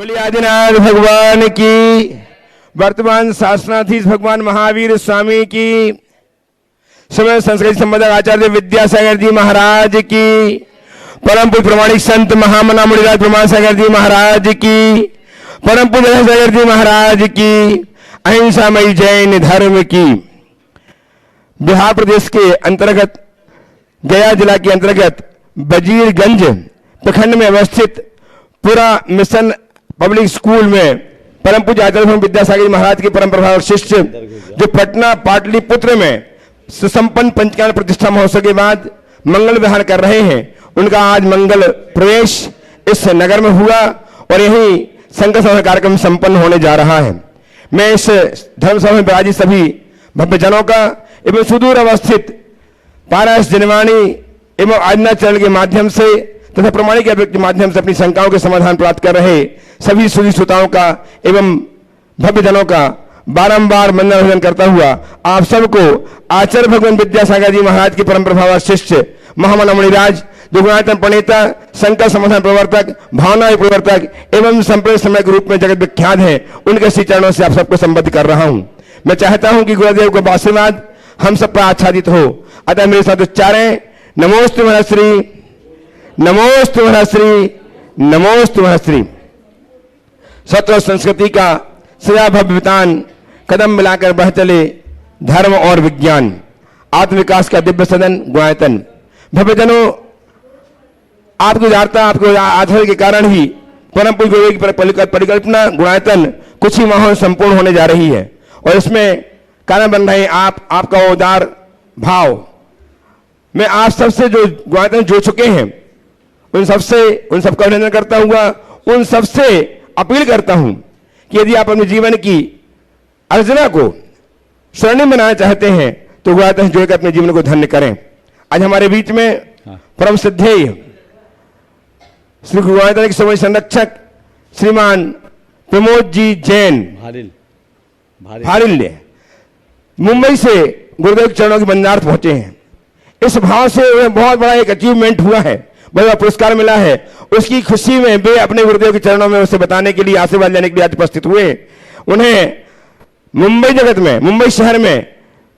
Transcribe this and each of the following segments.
बोलिए आदिनाथ भगवान की, वर्तमान शासनाधीश भगवान महावीर स्वामी की, समय संस्कृत संबंधक आचार्य विद्यासागर जी महाराज की, परम पूज्य प्रमाणिक संत महामना मुनिराज प्रमाण सागर जी महाराज की, परम पूज्य सागर जी महाराज की, अहिंसामयी जैन धर्म की। बिहार प्रदेश के अंतर्गत गया जिला के अंतर्गत वजीरगंज प्रखंड में अवस्थित पूरा मिशन पब्लिक स्कूल में परम पूज्य आचार्य विद्यासागर महाराज के परम प्रभाव शिष्य जो पटना पाटलिपुत्र में सुसंपन्न पंचकाल प्रतिष्ठा महोत्सव के बाद मंगल विहार कर रहे हैं, उनका आज मंगल प्रवेश इस नगर में हुआ और यही संघ सभा कार्यक्रम संपन्न होने जा रहा है। मैं इस धर्मसभा में विराजित सभी भव्य जनों का एवं सुदूर अवस्थित पारस जनवाणी एवं आज्ञा चरण के माध्यम से तथा प्रमाणिक के माध्यम से अपनी शंकाओं के समाधान प्राप्त कर रहे सभी सुधी श्रोताओं का एवं भव्य जनों का बारंबार वंदन अभिनंदन करता हुआ आप सबको आचार्य भगवान विद्यासागर जी महाराज के परम प्रभाव शिष्य महामना मुनिराज जो गुणायतन प्रणेता संकल्प समाधान प्रवर्तक भावना प्रवर्तक एवं संप्रदाय समय के रूप में जगत विख्यात है, उनके श्री चरणों से आप सबको संबद्ध कर रहा हूं। मैं चाहता हूं कि गुरुदेव का आशीर्वाद हम सब पर आच्छादित हो। अतः मेरे साथ उच्चारें नमोस्तु महश्री, नमोस्तु महश्री, नमोस्तु महश्री। सत्व संस्कृति का सदा भव्यतान कदम मिलाकर बह चले धर्म और विज्ञान, आत्मविकास का दिव्य सदन गुणायतन। भव्यजनों, आपकी उदारता आपके आधार के कारण ही परम पूज्य गुरुदेव की परिकल्पना गुणायतन कुछ ही माहौल संपूर्ण होने जा रही है और इसमें कारण बन रहे आपका उदार भाव। मैं आप सबसे जो गुणायतन जुड़ चुके हैं उन सबका अभिनंदन करता हुआ उन सबसे अपील करता हूं कि यदि आप अपने जीवन की अर्चना को स्वर्णिम बनाना चाहते हैं तो गुणायतन जोड़कर अपने जीवन को धन्य करें। आज हमारे बीच में परम सिद्धेय श्री गुरुनानक के समय संरक्षक श्रीमान प्रमोद जी जैन भारिल्य मुंबई से गुरुदेव के चरणों के बंदार्थ पहुंचे हैं। इस भाव से उन्हें बहुत बड़ा एक अचीवमेंट हुआ है, बहुत बड़ा पुरस्कार मिला है। उसकी खुशी में वे अपने गुरुदेव के चरणों में उसे बताने के लिए, आशीर्वाद लेने के लिए आज उपस्थित हुए। उन्हें मुंबई जगत में, मुंबई शहर में,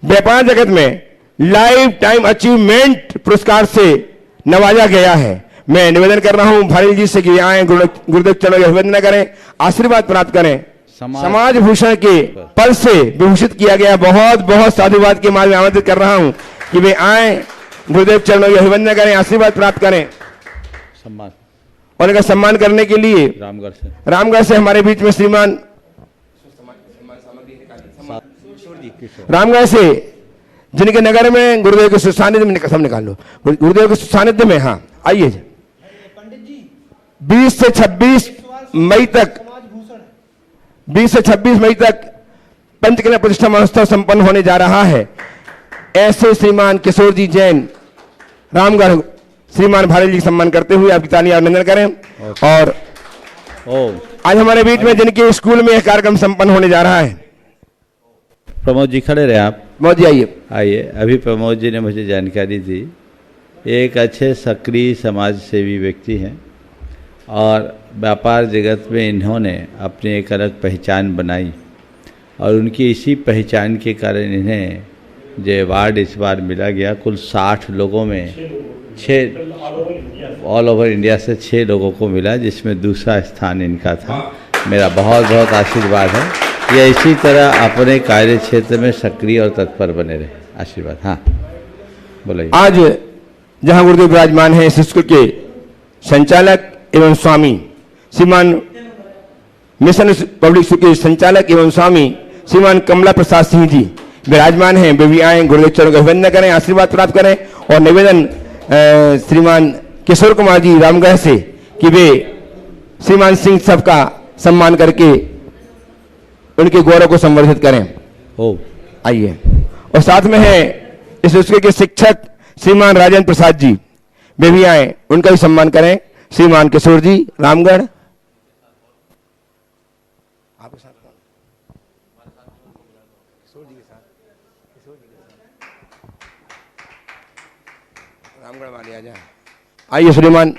व्यापार जगत में लाइफ टाइम अचीवमेंट पुरस्कार से नवाजा गया है। मैं निवेदन कर रहा हूं भारी जी से कि आए गुरुदेव चरणों की अभिवंदना करें, आशीर्वाद प्राप्त करें। समाज भूषण के पद से विभूषित किया गया बहुत बहुत साधुवाद के मार्ग में आमंत्रित कर रहा हूं कि वे आए गुरुदेव चरणों की अभिवंदना करें, आशीर्वाद प्राप्त करें। सम्मान और इनका सम्मान करने के लिए रामगढ़ से हमारे बीच में श्रीमान रामगढ़ से जिनके नगर में गुरुदेव के सानिध्य में कसम निकाल लो, गुरुदेव के सानिध्य में, हाँ आइए 20 से 26 मई तक 20 से 26 मई तक पंचकन्या प्रतिष्ठा महोत्सव संपन्न होने जा रहा है। ऐसे श्रीमान किशोर जी जैन रामगढ़ श्रीमान भारी जी सम्मान करते हुए आपकी तालियां अभिनंदन करें। और आज हमारे बीच में जिनके स्कूल में यह कार्यक्रम संपन्न होने जा रहा है, प्रमोद जी खड़े रहे आप। प्रमोद जी आइए। अभी प्रमोद जी ने मुझे जानकारी दी, एक अच्छे सक्रिय समाज सेवी व्यक्ति हैं और व्यापार जगत में इन्होंने अपनी एक अलग पहचान बनाई और उनकी इसी पहचान के कारण इन्हें जो अवार्ड इस बार मिला गया, कुल 60 लोगों में 6 ऑल ओवर इंडिया से 6 लोगों को मिला, जिसमें दूसरा स्थान इनका था। मेरा बहुत बहुत आशीर्वाद है, ये इसी तरह अपने कार्य क्षेत्र में सक्रिय और तत्पर बने रहे। आशीर्वाद। हाँ बोलिए। आज जहां गुरुदेव विराजमान है, इस स्कूल के संचालक एवं स्वामी श्रीमान मिशन पब्लिक स्कूल के संचालक एवं स्वामी श्रीमान कमला प्रसाद सिंह जी विराजमान हैं। वे भी आए, गुरुदेव चरणों का अभिवंदन करें, आशीर्वाद प्राप्त करें। और निवेदन श्रीमान किशोर कुमार जी रामगढ़ से कि वे श्रीमान सिंह सबका सम्मान करके उनके गौरव को संवर्धित करें। आइए। और साथ में है इस स्कूल के शिक्षक श्रीमान राजेंद्र प्रसाद जी, वे भी आए, उनका भी सम्मान करें। श्रीमान किशोर जी रामगढ़ आपके साथ रामगढ़ वाले आ जाए। आइए श्रीमान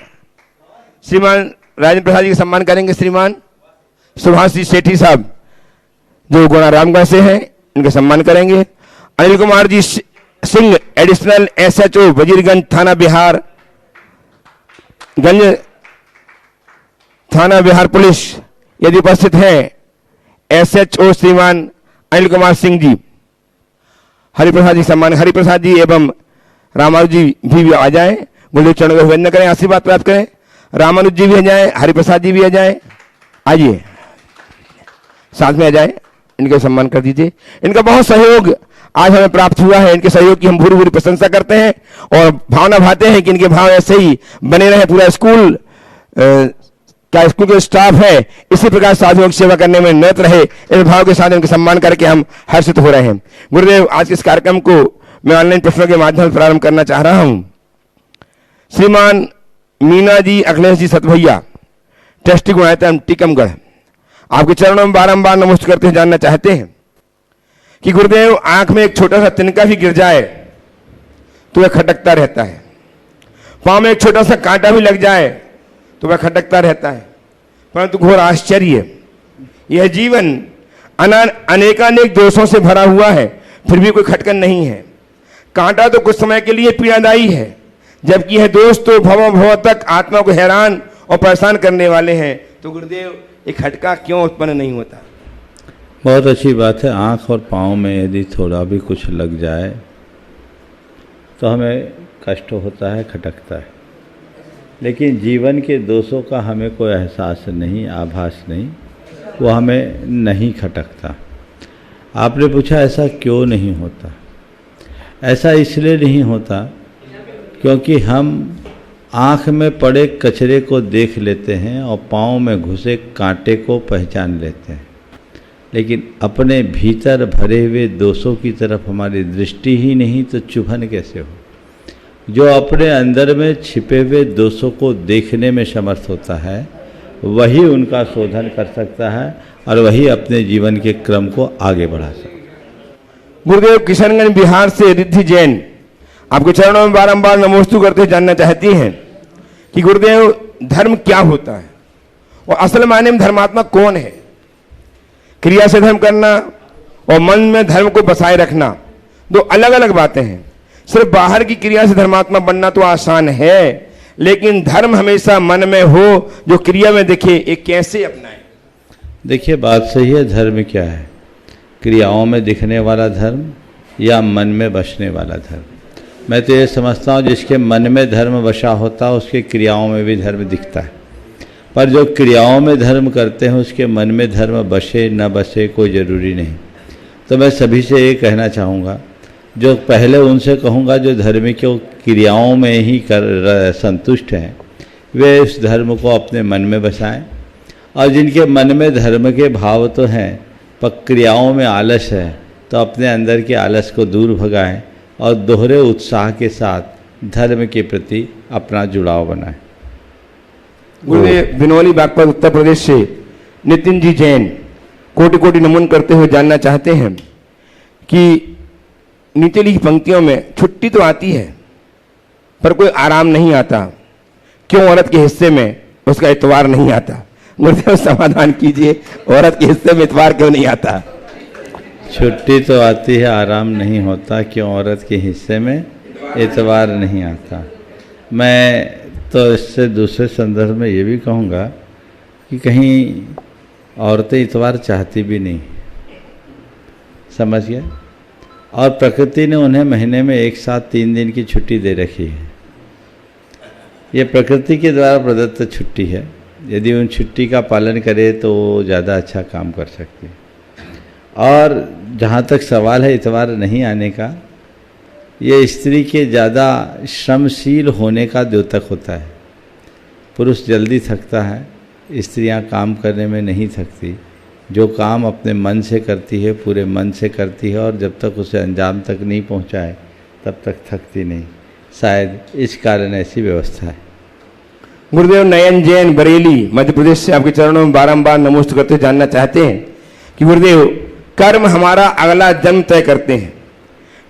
राजेंद्र प्रसाद जी का सम्मान करेंगे। श्रीमान सुभाष जी सेठी साहब जो गुणारामगढ़ से हैं, इनका सम्मान करेंगे। अनिल कुमार जी सिंह एडिशनल SHO वजीरगंज थाना बिहार पुलिस यदि उपस्थित हैं, SHO श्रीमान अनिल कुमार सिंह जी। हरिप्रसाद जी सम्मान, हरिप्रसाद जी एवं रामानुज जी भी आ जाएं, गुरुदेव चरणों का अभिवंदन करें, आशीर्वाद प्राप्त करें। रामानुज जी भी आ जाएं, हरिप्रसाद जी भी आ जाएं, आइए साथ में आ जाएं, इनका सम्मान कर दीजिए। इनका बहुत सहयोग आज हमें प्राप्त हुआ है, इनके सहयोग की हम भूरी भूरी प्रशंसा करते हैं और भावना भाते हैं कि इनके भाव ऐसे ही बने रहे। पूरा स्कूल स्कूल का स्टाफ है इसी प्रकार साधुओं की सेवा करने में निरत रहे, इस भाव के साथ इनका सम्मान करके हम हर्षित हो रहे हैं। गुरुदेव, आज इस कार्यक्रम को मैं ऑनलाइन प्रश्नों के माध्यम से प्रारंभ करना चाह रहा हूं। श्रीमान मीना जी अखिलेश जी सतभैया, ट्रस्टी गुणायतन टीकमगढ़, आपके चरणों में बारंबार नमस्कार करते हैं, जानना चाहते हैं कि गुरुदेव, आंख में एक छोटा सा तिनका भी गिर जाए तो वह खटकता रहता है, पांव में एक छोटा सा कांटा भी लग जाए तो वह खटकता रहता है, परंतु घोर आश्चर्य, यह जीवन अनेकानेक दोषों से भरा हुआ है, फिर भी कोई खटकन नहीं है। कांटा तो कुछ समय के लिए पीड़ादायी है, जबकि यह दोष तो भव भव तक आत्मा को हैरान और परेशान करने वाले हैं। तो गुरुदेव, एक खटका क्यों उत्पन्न नहीं होता? बहुत अच्छी बात है। आँख और पाँव में यदि थोड़ा भी कुछ लग जाए तो हमें कष्ट होता है, खटकता है, लेकिन जीवन के दोषों का हमें कोई एहसास नहीं, आभास नहीं, वो हमें नहीं खटकता। आपने पूछा ऐसा क्यों नहीं होता? ऐसा इसलिए नहीं होता क्योंकि हम आँख में पड़े कचरे को देख लेते हैं और पाँव में घुसे कांटे को पहचान लेते हैं, लेकिन अपने भीतर भरे हुए दोषों की तरफ हमारी दृष्टि ही नहीं तो चुभन कैसे हो? जो अपने अंदर में छिपे हुए दोषों को देखने में समर्थ होता है वही उनका शोधन कर सकता है और वही अपने जीवन के क्रम को आगे बढ़ा सकता है। गुरुदेव, किशनगंज बिहार से रिद्धि जैन आपके चरणों में बारंबार नमोस्तु करते जानना चाहती हैं कि गुरुदेव, धर्म क्या होता है और असल मायने में धर्मात्मा कौन है? क्रिया से धर्म करना और मन में धर्म को बसाए रखना दो अलग अलग बातें हैं। सिर्फ बाहर की क्रिया से धर्मात्मा बनना तो आसान है, लेकिन धर्म हमेशा मन में हो, जो क्रिया में दिखे, एक कैसे अपनाए? देखिए, बात सही है। धर्म क्या है? क्रियाओं में दिखने वाला धर्म या मन में बसने वाला धर्म? मैं तो ये समझता हूँ जिसके मन में धर्म बसा होता है उसके क्रियाओं में भी धर्म दिखता है, पर जो क्रियाओं में धर्म करते हैं उसके मन में धर्म बसे न बसे कोई ज़रूरी नहीं। तो मैं सभी से ये कहना चाहूँगा, जो पहले उनसे कहूँगा जो धर्म को क्रियाओं में ही संतुष्ट हैं, वे इस धर्म को अपने मन में बसाएं, और जिनके मन में धर्म के भाव तो हैं पर क्रियाओं में आलस है तो अपने अंदर के आलस को दूर भगाएं और दोहरे उत्साह के साथ धर्म के प्रति अपना जुड़ाव बनाएं। गुरुदेव, बिनौली बागपत उत्तर प्रदेश से नितिन जी जैन कोटि कोटि नमन करते हुए जानना चाहते हैं कि नीचे लिखी पंक्तियों में छुट्टी तो आती है पर कोई आराम नहीं आता, क्यों औरत के हिस्से में उसका इतवार नहीं आता? गुरुदेव, समाधान कीजिए, औरत के हिस्से में इतवार क्यों नहीं आता? छुट्टी तो आती है, आराम नहीं होता, क्यों औरत के हिस्से में इतवार नहीं आता? मैं तो इससे दूसरे संदर्भ में ये भी कहूँगा कि कहीं औरतें इतवार चाहती भी नहीं, समझ गए? और प्रकृति ने उन्हें महीने में एक साथ 3 दिन की छुट्टी दे रखी है। ये प्रकृति के द्वारा प्रदत्त छुट्टी है, यदि उन छुट्टी का पालन करे तो ज़्यादा अच्छा काम कर सकते हैं। और जहाँ तक सवाल है इतवार नहीं आने का, ये स्त्री के ज़्यादा श्रमशील होने का द्योतक होता है। पुरुष जल्दी थकता है, स्त्रियां काम करने में नहीं थकती। जो काम अपने मन से करती है पूरे मन से करती है, और जब तक उसे अंजाम तक नहीं पहुंचाए तब तक थकती नहीं। शायद इस कारण ऐसी व्यवस्था है। गुरुदेव, नयन जैन बरेली मध्य प्रदेश से आपके चरणों में बारंबार नमोस्त करते जानना चाहते हैं कि गुरुदेव, कर्म हमारा अगला जन्म तय करते हैं,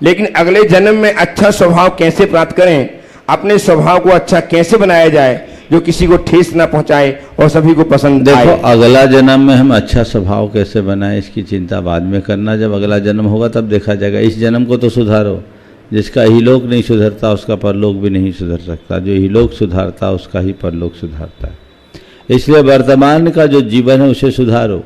लेकिन अगले जन्म में अच्छा स्वभाव कैसे प्राप्त करें? अपने स्वभाव को अच्छा कैसे बनाया जाए? जो किसी को ठेस ना पहुंचाए और सभी को पसंद देखो, आए। अगला जन्म में हम अच्छा स्वभाव कैसे बनाएं इसकी चिंता बाद में करना, जब अगला जन्म होगा तब देखा जाएगा। इस जन्म को तो सुधारो। जिसका इहलोक नहीं सुधरता उसका परलोक भी नहीं सुधर सकता, जो इहलोक सुधारता उसका ही परलोक सुधारता है। इसलिए वर्तमान का जो जीवन है उसे सुधारो,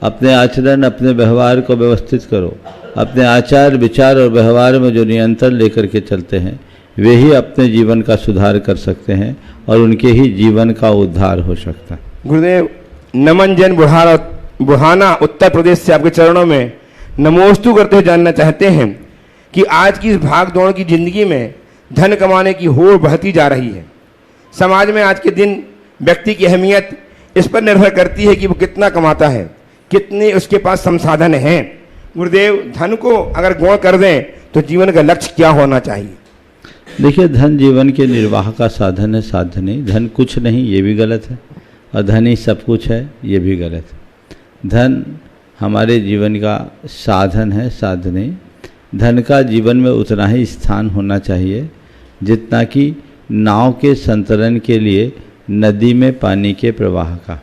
अपने आचरण अपने व्यवहार को व्यवस्थित करो। अपने आचार विचार और व्यवहार में जो नियंत्रण लेकर के चलते हैं वे ही अपने जीवन का सुधार कर सकते हैं और उनके ही जीवन का उद्धार हो सकता है। गुरुदेव, नमन जैन बुढ़ाना उत्तर प्रदेश से आपके चरणों में नमोस्तु करते हुए जानना चाहते हैं कि आज की इस भाग दौड़ की जिंदगी में धन कमाने की होड़ बढ़ती जा रही है। समाज में आज के दिन व्यक्ति की अहमियत इस पर निर्भर करती है कि वो कितना कमाता है, कितने उसके पास संसाधन हैं। गुरुदेव, धन को अगर गौण कर दें तो जीवन का लक्ष्य क्या होना चाहिए? देखिए, धन जीवन के निर्वाह का साधन है, साधन नहीं। धन कुछ नहीं, ये भी गलत है, और धन ही सब कुछ है, ये भी गलत है। धन हमारे जीवन का साधन है, साधन नहीं। धन का जीवन में उतना ही स्थान होना चाहिए जितना कि नाव के संतरण के लिए नदी में पानी के प्रवाह का।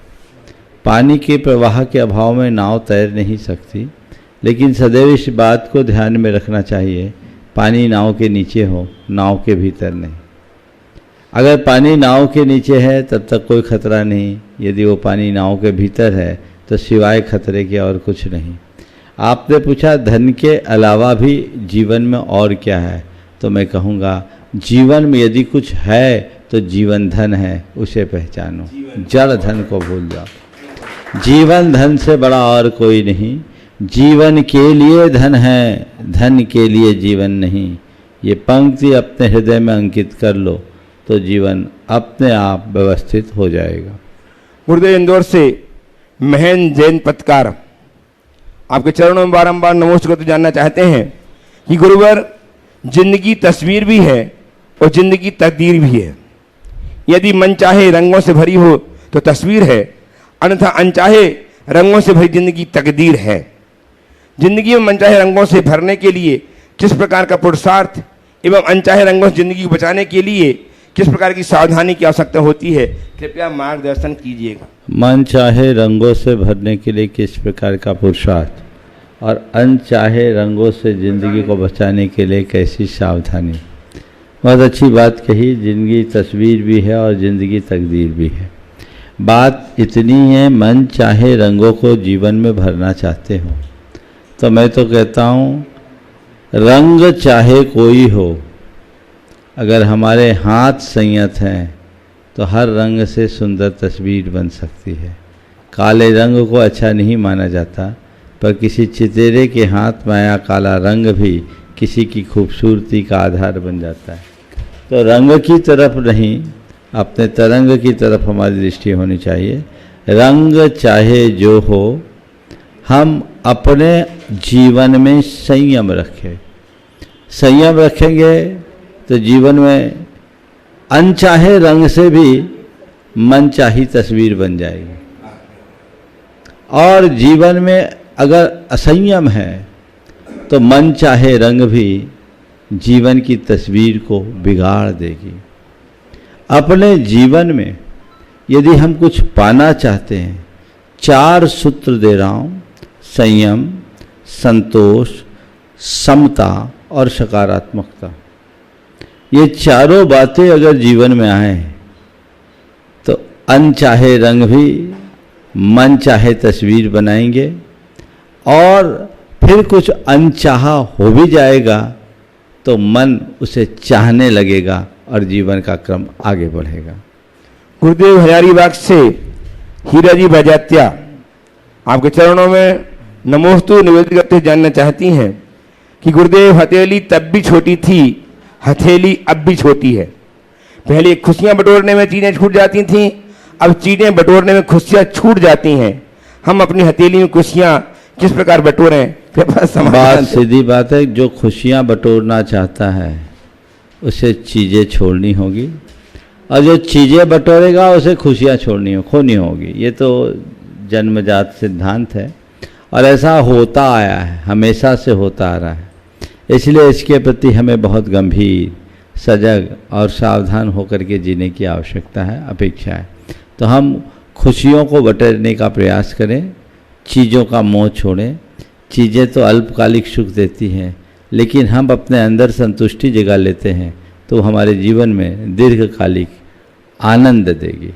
पानी के प्रवाह के अभाव में नाव तैर नहीं सकती, लेकिन सदैव इस बात को ध्यान में रखना चाहिए, पानी नाव के नीचे हो, नाव के भीतर नहीं। अगर पानी नाव के नीचे है तब तक कोई खतरा नहीं, यदि वो पानी नाव के भीतर है तो सिवाय खतरे के और कुछ नहीं। आपने पूछा धन के अलावा भी जीवन में और क्या है, तो मैं कहूँगा जीवन में यदि कुछ है तो जीवन धन है, उसे पहचानो। जड़ धन को भूल जाओ। जीवन धन से बड़ा और कोई नहीं। जीवन के लिए धन है, धन के लिए जीवन नहीं। ये पंक्ति अपने हृदय में अंकित कर लो तो जीवन अपने आप व्यवस्थित हो जाएगा। गुरुदेव, इंदौर से महेंद्र जैन पत्रकार आपके चरणों में बारंबार नमोस्तु करते जानना चाहते हैं कि गुरुवर, जिंदगी तस्वीर भी है और जिंदगी तकदीर भी है। यदि मन चाहे रंगों से भरी हो तो तस्वीर है, अन्यथा अनचाहे रंगों से भरी जिंदगी तकदीर है। जिंदगी में मनचाहे रंगों से भरने के लिए किस प्रकार का पुरुषार्थ एवं अनचाहे रंगों से जिंदगी को बचाने के लिए किस प्रकार की सावधानी की आवश्यकता होती है, कृपया मार्गदर्शन कीजिएगा। मन चाहे रंगों से भरने के लिए किस प्रकार का पुरुषार्थ और अनचाहे रंगों से जिंदगी को बचाने के लिए कैसी सावधानी। बहुत अच्छी बात कही। जिंदगी तस्वीर भी है और जिंदगी तकदीर भी है। बात इतनी है, मन चाहे रंगों को जीवन में भरना चाहते हो तो मैं तो कहता हूँ रंग चाहे कोई हो, अगर हमारे हाथ संयत हैं तो हर रंग से सुंदर तस्वीर बन सकती है। काले रंग को अच्छा नहीं माना जाता, पर किसी चितेरे के हाथ में आया काला रंग भी किसी की खूबसूरती का आधार बन जाता है। तो रंग की तरफ नहीं, अपने तरंग की तरफ हमारी दृष्टि होनी चाहिए। रंग चाहे जो हो, हम अपने जीवन में संयम रखें। संयम रखेंगे तो जीवन में अनचाहे रंग से भी मनचाही तस्वीर बन जाएगी। और जीवन में अगर असंयम है तो मन चाहे रंग भी जीवन की तस्वीर को बिगाड़ देगी। अपने जीवन में यदि हम कुछ पाना चाहते हैं, 4 सूत्र दे रहा हूँ: संयम, संतोष, समता और सकारात्मकता। ये चारों बातें अगर जीवन में आए तो अनचाहे रंग भी मन चाहे तस्वीर बनाएंगे, और फिर कुछ अनचाहा हो भी जाएगा तो मन उसे चाहने लगेगा और जीवन का क्रम आगे बढ़ेगा। गुरुदेव, हजारीबाग से हीरा जी बजात्या आपके चरणों में नमोस्तु निवेदित करते जानना चाहती हैं कि गुरुदेव, हथेली तब भी छोटी थी, हथेली अब भी छोटी है। पहले खुशियां बटोरने में चीजें छूट जाती थीं, अब चीजें बटोरने में खुशियां छूट जाती हैं। हम अपनी हथेली में खुशियां किस प्रकार बटोरें? बात सीधी बात है, जो खुशियां बटोरना चाहता है उसे चीज़ें छोड़नी होगी, और जो चीज़ें बटोरेगा उसे खुशियां खोनी होगी। ये तो जन्मजात सिद्धांत है और ऐसा होता आया है, हमेशा से होता आ रहा है। इसलिए इसके प्रति हमें बहुत गंभीर सजग और सावधान होकर के जीने की आवश्यकता है, अपेक्षा है। तो हम खुशियों को बटोरने का प्रयास करें, चीज़ों का मोह छोड़ें। चीज़ें तो अल्पकालिक सुख देती हैं, लेकिन हम अपने अंदर संतुष्टि जगा लेते हैं तो हमारे जीवन में दीर्घकालिक आनंद देगी।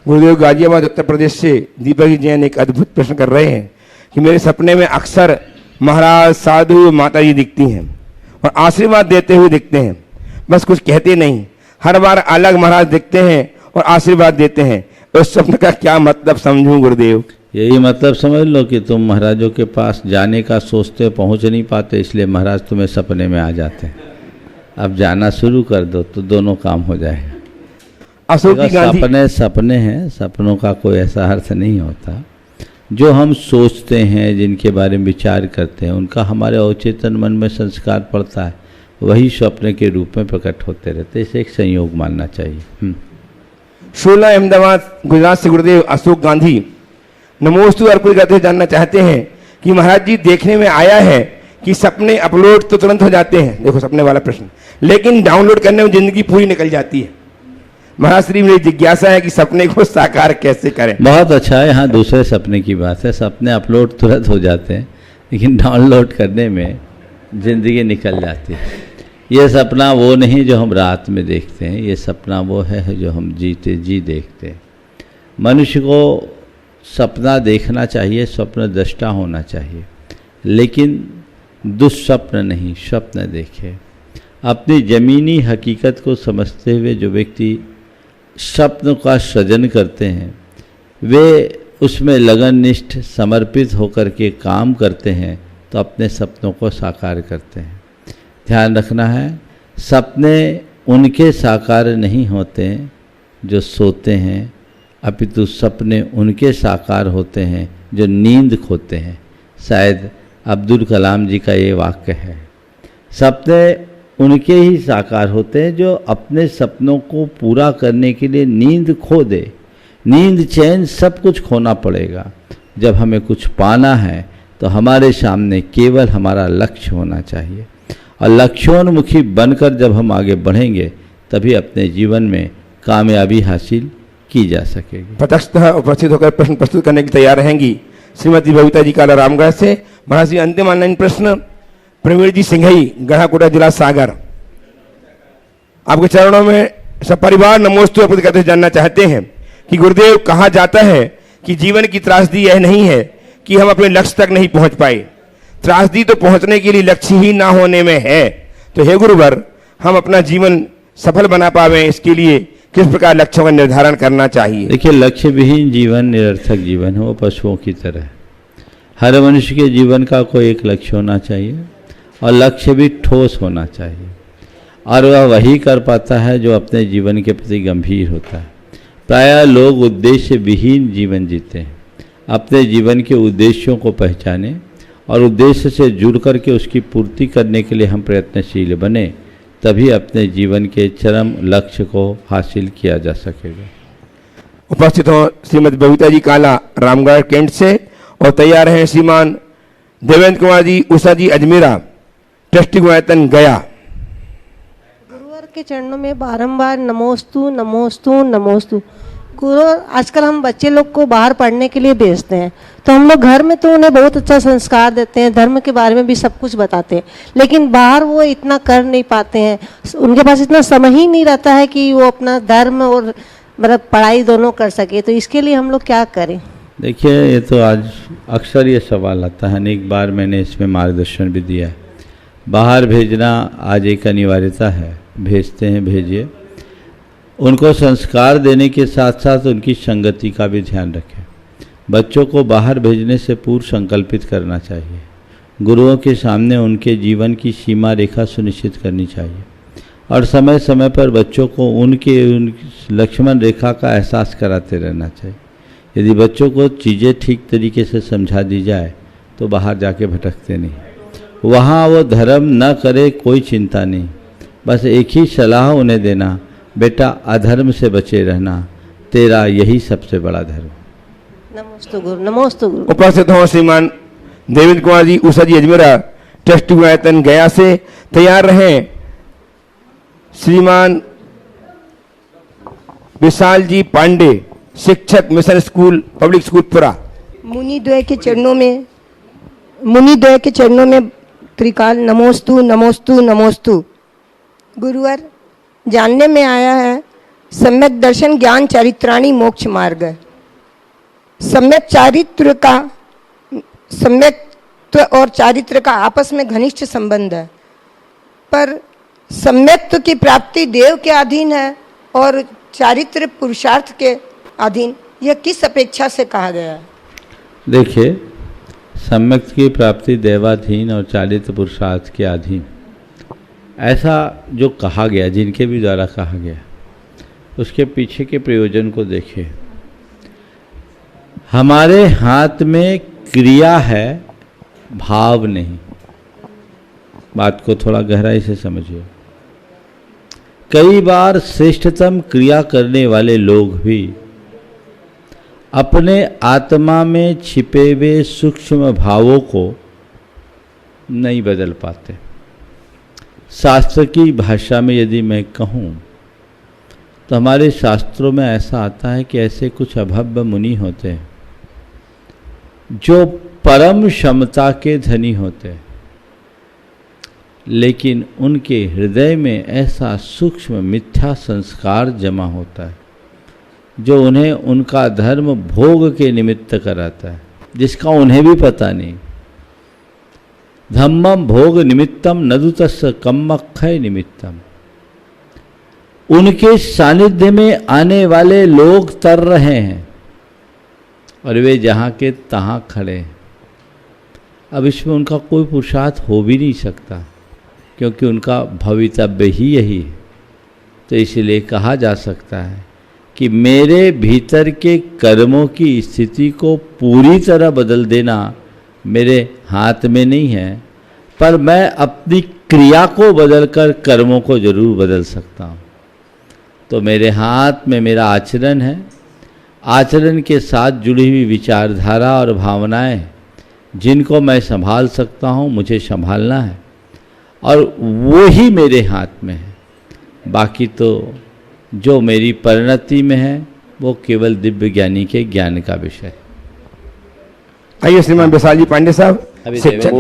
गुरुदेव गाजियाबाद उत्तर प्रदेश से दीपक जैन एक अद्भुत प्रश्न कर रहे हैं कि मेरे सपने में अक्सर महाराज, साधु, माता जी दिखती हैं और आशीर्वाद देते हुए दिखते हैं, बस कुछ कहते नहीं। हर बार अलग महाराज दिखते हैं और आशीर्वाद देते हैं। उस स्वप्न का क्या मतलब समझूं गुरुदेव? यही मतलब समझ लो कि तुम महाराजों के पास जाने का सोचते, पहुंच नहीं पाते, इसलिए महाराज तुम्हें सपने में आ जाते हैं। अब जाना शुरू कर दो तो दोनों काम हो जाएगा। अशोक जी गांधी, सपने सपने हैं, सपनों का कोई ऐसा अर्थ नहीं होता। जो हम सोचते हैं, जिनके बारे में विचार करते हैं, उनका हमारे अवचेतन मन में संस्कार पड़ता है, वही स्वप्न के रूप में प्रकट होते रहते हैं। इसे एक संयोग मानना चाहिए। 16 अहमदाबाद गुजरात से गुरुदेव अशोक गांधी नमोस्तु अर्पित करते हुए जानना चाहते हैं कि महाराज जी, देखने में आया है कि सपने अपलोड तो तुरंत हो जाते हैं, देखो सपने वाला प्रश्न, लेकिन डाउनलोड करने में जिंदगी पूरी निकल जाती है। महाराज श्री, मेरी जिज्ञासा है कि सपने को साकार कैसे करें? बहुत अच्छा है। यहाँ दूसरे सपने की बात है। सपने अपलोड तुरंत हो जाते हैं, लेकिन डाउनलोड करने में जिंदगी निकल जाती है। ये सपना वो नहीं जो हम रात में देखते हैं, ये सपना वो है जो हम जीते जी देखते हैं। मनुष्य को सपना देखना चाहिए, स्वप्न दृष्टा होना चाहिए, लेकिन दुस्वप्न नहीं, स्वप्न देखे। अपनी ज़मीनी हकीकत को समझते हुए जो व्यक्ति स्वप्न का सृजन करते हैं, वे उसमें लगननिष्ठ समर्पित होकर के काम करते हैं तो अपने सपनों को साकार करते हैं। ध्यान रखना है, सपने उनके साकार नहीं होते जो सोते हैं, अपितु सपने उनके साकार होते हैं जो नींद खोते हैं। शायद अब्दुल कलाम जी का ये वाक्य है। सपने उनके ही साकार होते हैं जो अपने सपनों को पूरा करने के लिए नींद खो दे। नींद, चैन, सब कुछ खोना पड़ेगा। जब हमें कुछ पाना है तो हमारे सामने केवल हमारा लक्ष्य होना चाहिए, और लक्ष्योन्मुखी बनकर जब हम आगे बढ़ेंगे तभी अपने जीवन में कामयाबी हासिल की जा सकेगी। प्रत्यक्षतः उपस्थित होकर प्रश्न प्रस्तुत करने के तैयार रहेंगी श्रीमती बबीता जी काला रामगढ़ से। महाराज जी, अंतिम ऑनलाइन प्रश्न प्रवीण जी सिंघई, गढ़ाकोटा जिला सागर। आपके चरणों में सपरिवार नमोस्तु अर्पित करते जानना चाहते हैं कि गुरुदेव, कहा जाता है कि जीवन की त्रासदी यह नहीं है कि हम अपने लक्ष्य तक नहीं पहुंच पाए, त्रासदी तो पहुंचने के लिए लक्ष्य ही ना होने में है। तो हे गुरुवर, हम अपना जीवन सफल बना पावे, इसके लिए किस प्रकार लक्ष्यों का निर्धारण करना चाहिए? देखिए, लक्ष्य विहीन जीवन निरर्थक जीवन है, वो पशुओं की तरह है। हर मनुष्य के जीवन का कोई एक लक्ष्य होना चाहिए, और लक्ष्य भी ठोस होना चाहिए, और वह वही कर पाता है जो अपने जीवन के प्रति गंभीर होता है। प्रायः लोग उद्देश्य विहीन जीवन जीते हैं। अपने जीवन के उद्देश्यों को पहचाने और उद्देश्य से जुड़ करके उसकी पूर्ति करने के लिए हम प्रयत्नशील बने, तभी अपने जीवन के चरम लक्ष्य को हासिल किया जा सकेगा। उपस्थित हो श्रीमती बबीता जी काला रामगढ़ कैंट से, और तैयार हैं श्रीमान देवेंद्र कुमार जी उषा जी अजमेरा, ट्रस्टी गुणायतन गया। गुरुवर के चरणों में बारंबार नमोस्तु नमोस्तु नमोस्तु। गुरु, आजकल हम बच्चे लोग को बाहर पढ़ने के लिए भेजते हैं, तो हम लोग घर में तो उन्हें बहुत अच्छा संस्कार देते हैं, धर्म के बारे में भी सब कुछ बताते हैं, लेकिन बाहर वो इतना कर नहीं पाते हैं। उनके पास इतना समय ही नहीं रहता है कि वो अपना धर्म और मतलब पढ़ाई दोनों कर सके। तो इसके लिए हम लोग क्या करें? देखिए, ये तो आज अक्सर ये सवाल आता है, अनेक बार मैंने इसमें मार्गदर्शन भी दिया है। बाहर भेजना आज एक अनिवार्यता है, भेजते हैं, भेजिए। उनको संस्कार देने के साथ साथ उनकी संगति का भी ध्यान रखें। बच्चों को बाहर भेजने से पूर्व संकल्पित करना चाहिए। गुरुओं के सामने उनके जीवन की सीमा रेखा सुनिश्चित करनी चाहिए, और समय समय पर बच्चों को उनके लक्ष्मण रेखा का एहसास कराते रहना चाहिए। यदि बच्चों को चीज़ें ठीक तरीके से समझा दी जाए तो बाहर जाके भटकते नहीं। वहाँ वो धर्म न करे कोई चिंता नहीं, बस एक ही सलाह उन्हें देना, बेटा अधर्म से बचे रहना, तेरा यही सबसे बड़ा धर्म। नमोस्तु गुरु, नमोस्तु गुरु। उपस्थित हो श्रीमान देवेंद्र कुमार जी उषा जी अजमेरा, ट्रस्टी गुणायतन गया से। तैयार रहें श्रीमान विशाल जी पांडे, शिक्षक मिशन स्कूल पब्लिक स्कूल पुरा। मुनिद्वय के चरणों में त्रिकाल नमोस्तु नमोस्तु नमोस्तु। गुरुवर, जानने में आया है सम्यक दर्शन ज्ञान चारित्राणी मोक्ष मार्ग। सम्यक्त्व और चारित्र का आपस में घनिष्ठ संबंध है, पर सम्यक्त्व की प्राप्ति देव के अधीन है और चारित्र पुरुषार्थ के अधीन। यह किस अपेक्षा से कहा गया है? देखिए, सम्यक की प्राप्ति देवाधीन और चारित्र पुरुषार्थ के अधीन, ऐसा जो कहा गया, जिनके भी द्वारा कहा गया, उसके पीछे के प्रयोजन को देखिए। हमारे हाथ में क्रिया है, भाव नहीं। बात को थोड़ा गहराई से समझिए। कई बार श्रेष्ठतम क्रिया करने वाले लोग भी अपने आत्मा में छिपे हुए सूक्ष्म भावों को नहीं बदल पाते। शास्त्र की भाषा में यदि मैं कहूँ तो हमारे शास्त्रों में ऐसा आता है कि ऐसे कुछ अभव्य मुनि होते हैं जो परम क्षमता के धनी होते हैं, लेकिन उनके हृदय में ऐसा सूक्ष्म मिथ्या संस्कार जमा होता है जो उन्हें उनका धर्म भोग के निमित्त कराता है, जिसका उन्हें भी पता नहीं। धम्मम भोग निमित्तम नदुतस्य कम्मक्षय निमित्तम। उनके सानिध्य में आने वाले लोग तर रहे हैं और वे जहाँ के तहाँ खड़े हैं। अब इसमें उनका कोई पुरुषार्थ हो भी नहीं सकता, क्योंकि उनका भवितव्य ही यही है। तो इसलिए कहा जा सकता है कि मेरे भीतर के कर्मों की स्थिति को पूरी तरह बदल देना मेरे हाथ में नहीं है, पर मैं अपनी क्रिया को बदलकर कर्मों को जरूर बदल सकता हूँ। तो मेरे हाथ में मेरा आचरण है, आचरण के साथ जुड़ी हुई विचारधारा और भावनाएं जिनको मैं संभाल सकता हूँ, मुझे संभालना है, और वो ही मेरे हाथ में है। बाकी तो जो मेरी परिणति में है वो केवल दिव्य ज्ञानी के ज्ञान का विषय है। आइए श्रीमान विशाल जी पांडे साहब, शिक्षक।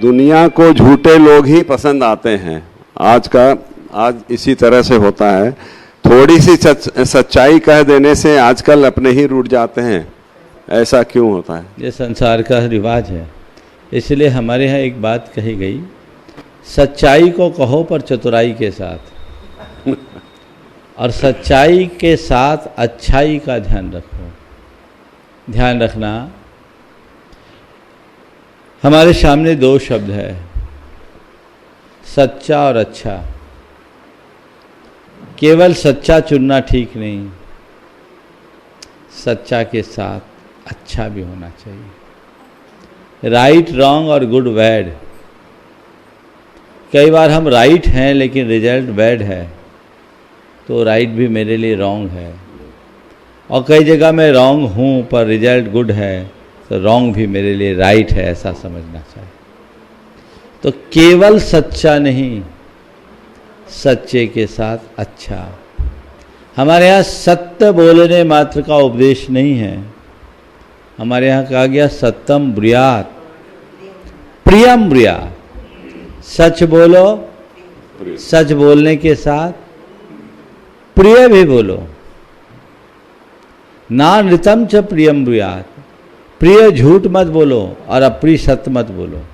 दुनिया को झूठे लोग ही पसंद आते हैं। आज इसी तरह से होता है। थोड़ी सी सच्चाई कह देने से आजकल अपने ही रूठ जाते हैं। ऐसा क्यों होता है? ये संसार का रिवाज है। इसलिए हमारे यहाँ एक बात कही गई, सच्चाई को कहो पर चतुराई के साथ, और सच्चाई के साथ अच्छाई का ध्यान रखो। ध्यान रखना, हमारे सामने दो शब्द है, सच्चा और अच्छा। केवल सच्चा चुनना ठीक नहीं, सच्चा के साथ अच्छा भी होना चाहिए। राइट, रॉन्ग और गुड बैड। कई बार हम राइट हैं लेकिन रिजल्ट बैड है, तो राइट भी मेरे लिए रॉन्ग है। और कई जगह मैं रॉन्ग हूँ पर रिजल्ट गुड है, तो रॉन्ग भी मेरे लिए राइट है, ऐसा समझना चाहिए। तो केवल सच्चा नहीं, सच्चे के साथ अच्छा। हमारे यहाँ सत्य बोलने मात्र का उपदेश नहीं है। हमारे यहाँ कहा गया सत्यम ब्रूयात् प्रियम ब्रूयात्। सच बोलो, सच बोलने के साथ प्रिय भी बोलो। ना नृतम च प्रियम ब्रूयात्। प्रिय झूठ मत बोलो और अप्रिय सत्य मत बोलो।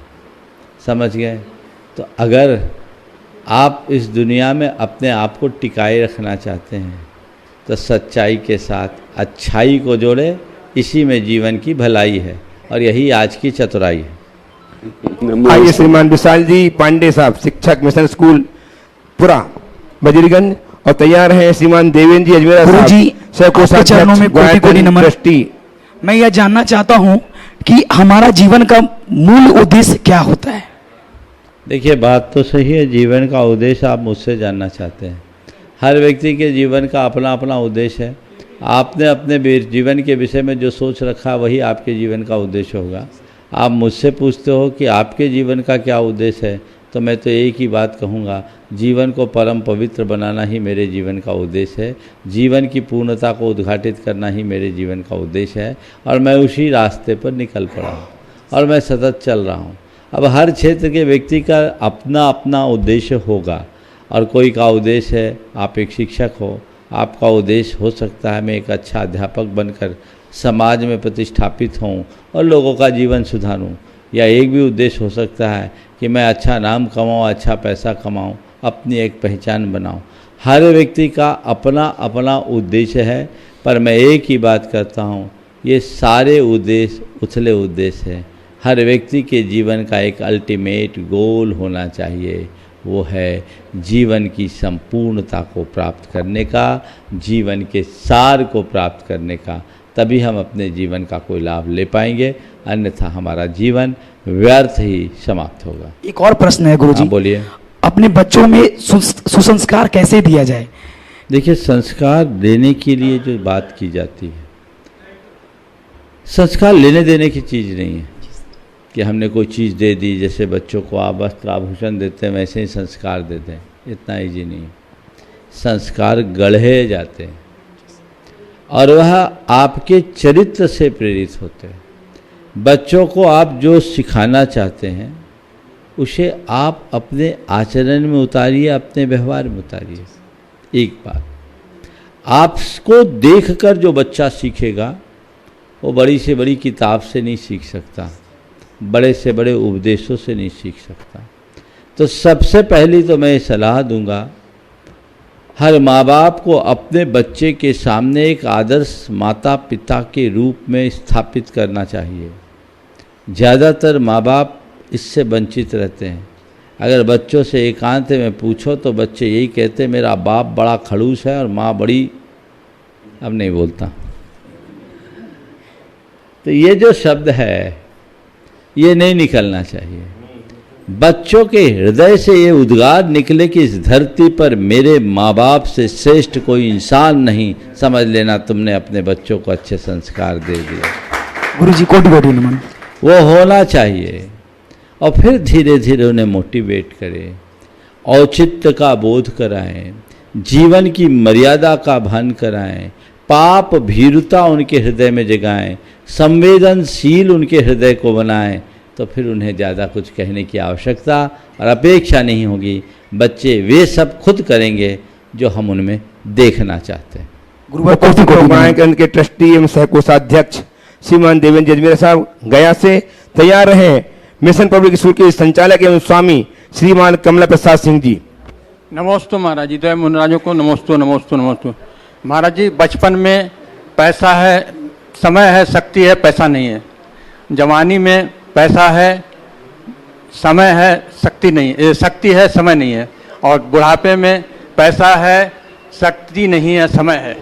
समझ गए? तो अगर आप इस दुनिया में अपने आप को टिकाए रखना चाहते हैं तो सच्चाई के साथ अच्छाई को जोड़े। इसी में जीवन की भलाई है और यही आज की चतुराई है। आइए श्रीमान विशाल जी पांडे साहब, शिक्षक मिशन स्कूल पुरा बजरीगंज, और तैयार हैं श्रीमान देवेंद्र जी अजमेरा साहब, जी आपके चरणों में कोटि-कोटि नमन। ट्रस्टी। मैं यह जानना चाहता हूं कि हमारा जीवन का मूल उद्देश्य क्या होता है? देखिए, बात तो सही है। जीवन का उद्देश्य आप मुझसे जानना चाहते हैं। हर व्यक्ति के जीवन का अपना अपना उद्देश्य है। आपने अपने जीवन के विषय में जो सोच रखा वही आपके जीवन का उद्देश्य होगा। आप मुझसे पूछते हो कि आपके जीवन का क्या उद्देश्य है, तो मैं तो एक ही बात कहूँगा, जीवन को परम पवित्र बनाना ही मेरे जीवन का उद्देश्य है। जीवन की पूर्णता को उद्घाटित करना ही मेरे जीवन का उद्देश्य है और मैं उसी रास्ते पर निकल पड़ा हूँ और मैं सतत चल रहा हूँ। अब हर क्षेत्र के व्यक्ति का अपना अपना उद्देश्य होगा और कोई का उद्देश्य है आप एक शिक्षक हो, आपका उद्देश्य हो सकता है मैं एक अच्छा अध्यापक बनकर समाज में प्रतिष्ठापित हूँ और लोगों का जीवन सुधारूँ, या एक भी उद्देश्य हो सकता है कि मैं अच्छा नाम कमाऊँ, अच्छा पैसा कमाऊँ, अपनी एक पहचान बनाऊँ। हर व्यक्ति का अपना अपना उद्देश्य है, पर मैं एक ही बात करता हूँ, ये सारे उद्देश्य उथले उद्देश्य हैं। हर व्यक्ति के जीवन का एक अल्टीमेट गोल होना चाहिए, वो है जीवन की संपूर्णता को प्राप्त करने का, जीवन के सार को प्राप्त करने का। तभी हम अपने जीवन का कोई लाभ ले पाएंगे, अन्यथा हमारा जीवन व्यर्थ ही समाप्त होगा। एक और प्रश्न है गुरुजी। हाँ, बोलिए। अपने बच्चों में सुसंस्कार कैसे दिया जाए? देखिए, संस्कार देने के लिए जो बात की जाती है, संस्कार लेने देने की चीज़ नहीं है कि हमने कोई चीज़ दे दी, जैसे बच्चों को आप वस्त्र आभूषण देते हैं वैसे ही संस्कार देते हैं, इतना ईजी नहीं है। संस्कार गढ़े जाते हैं और वह आपके चरित्र से प्रेरित होते हैं। बच्चों को आप जो सिखाना चाहते हैं उसे आप अपने आचरण में उतारिए, अपने व्यवहार में उतारिए। एक बात, आपको देखकर जो बच्चा सीखेगा वो बड़ी से बड़ी किताब से नहीं सीख सकता, बड़े से बड़े उपदेशों से नहीं सीख सकता। तो सबसे पहली तो मैं सलाह दूंगा, हर माँ बाप को अपने बच्चे के सामने एक आदर्श माता पिता के रूप में स्थापित करना चाहिए। ज़्यादातर माँ बाप इससे वंचित रहते हैं। अगर बच्चों से एकांत में पूछो तो बच्चे यही कहते हैं, मेरा बाप बड़ा खड़ूस है और माँ बड़ी, अब नहीं बोलता। तो ये जो शब्द है ये नहीं निकलना चाहिए। बच्चों के हृदय से ये उद्गार निकले कि इस धरती पर मेरे माँ बाप से श्रेष्ठ कोई इंसान नहीं, समझ लेना तुमने अपने बच्चों को अच्छे संस्कार दे दिए। गुरुजी कोटि कोटि नमन। वो होना चाहिए और फिर धीरे धीरे उन्हें मोटिवेट करें, औचित्य का बोध कराएं, जीवन की मर्यादा का भान कराएं, पाप भीरुता उनके हृदय में जगाएं, संवेदनशील उनके हृदय को बनाएं, तो फिर उन्हें ज़्यादा कुछ कहने की आवश्यकता और अपेक्षा नहीं होगी। बच्चे वे सब खुद करेंगे जो हम उनमें देखना चाहते हैं। गुरुकुल के ट्रस्टी एवं सहकोषाध्यक्ष श्रीमान देवेंद्र अजमेर साहब गया से तैयार रहे। मिशन पब्लिक स्कूल के संचालक एवं स्वामी श्रीमान कमला प्रसाद सिंह जी। नमोस्तु महाराज जी, दया मुनराजों को नमोस्तु नमोस्तु नमोस्तु। महाराज जी, बचपन में पैसा है, समय है, शक्ति है, पैसा नहीं है। जवानी में पैसा है, समय है, शक्ति नहीं है, शक्ति है, समय नहीं है। और बुढ़ापे में पैसा है, शक्ति नहीं है, समय है।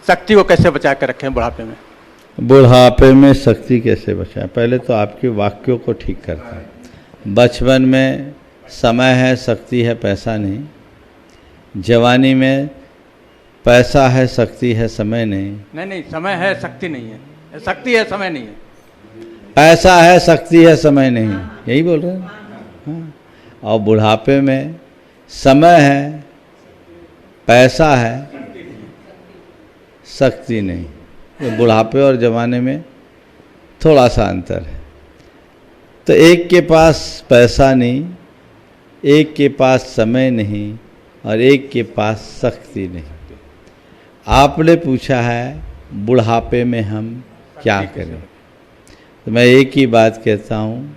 शक्ति को कैसे बचा कर रखें बुढ़ापे में? बुढ़ापे में शक्ति कैसे बचाएं? पहले तो आपके वाक्यों को ठीक करता है। बचपन में समय है, शक्ति है, पैसा नहीं। जवानी में पैसा है, शक्ति है, समय नहीं। नहीं, समय है, शक्ति नहीं है। शक्ति है, समय नहीं है। पैसा है, शक्ति है, समय नहीं, यही बोल रहे हैं। हाँ। और बुढ़ापे में समय है, पैसा है, शक्ति नहीं। तो बुढ़ापे और जवाने में थोड़ा सा अंतर है। तो एक के पास पैसा नहीं, एक के पास समय नहीं और एक के पास शक्ति नहीं। आपने पूछा है बुढ़ापे में हम क्या करें, तो मैं एक ही बात कहता हूँ,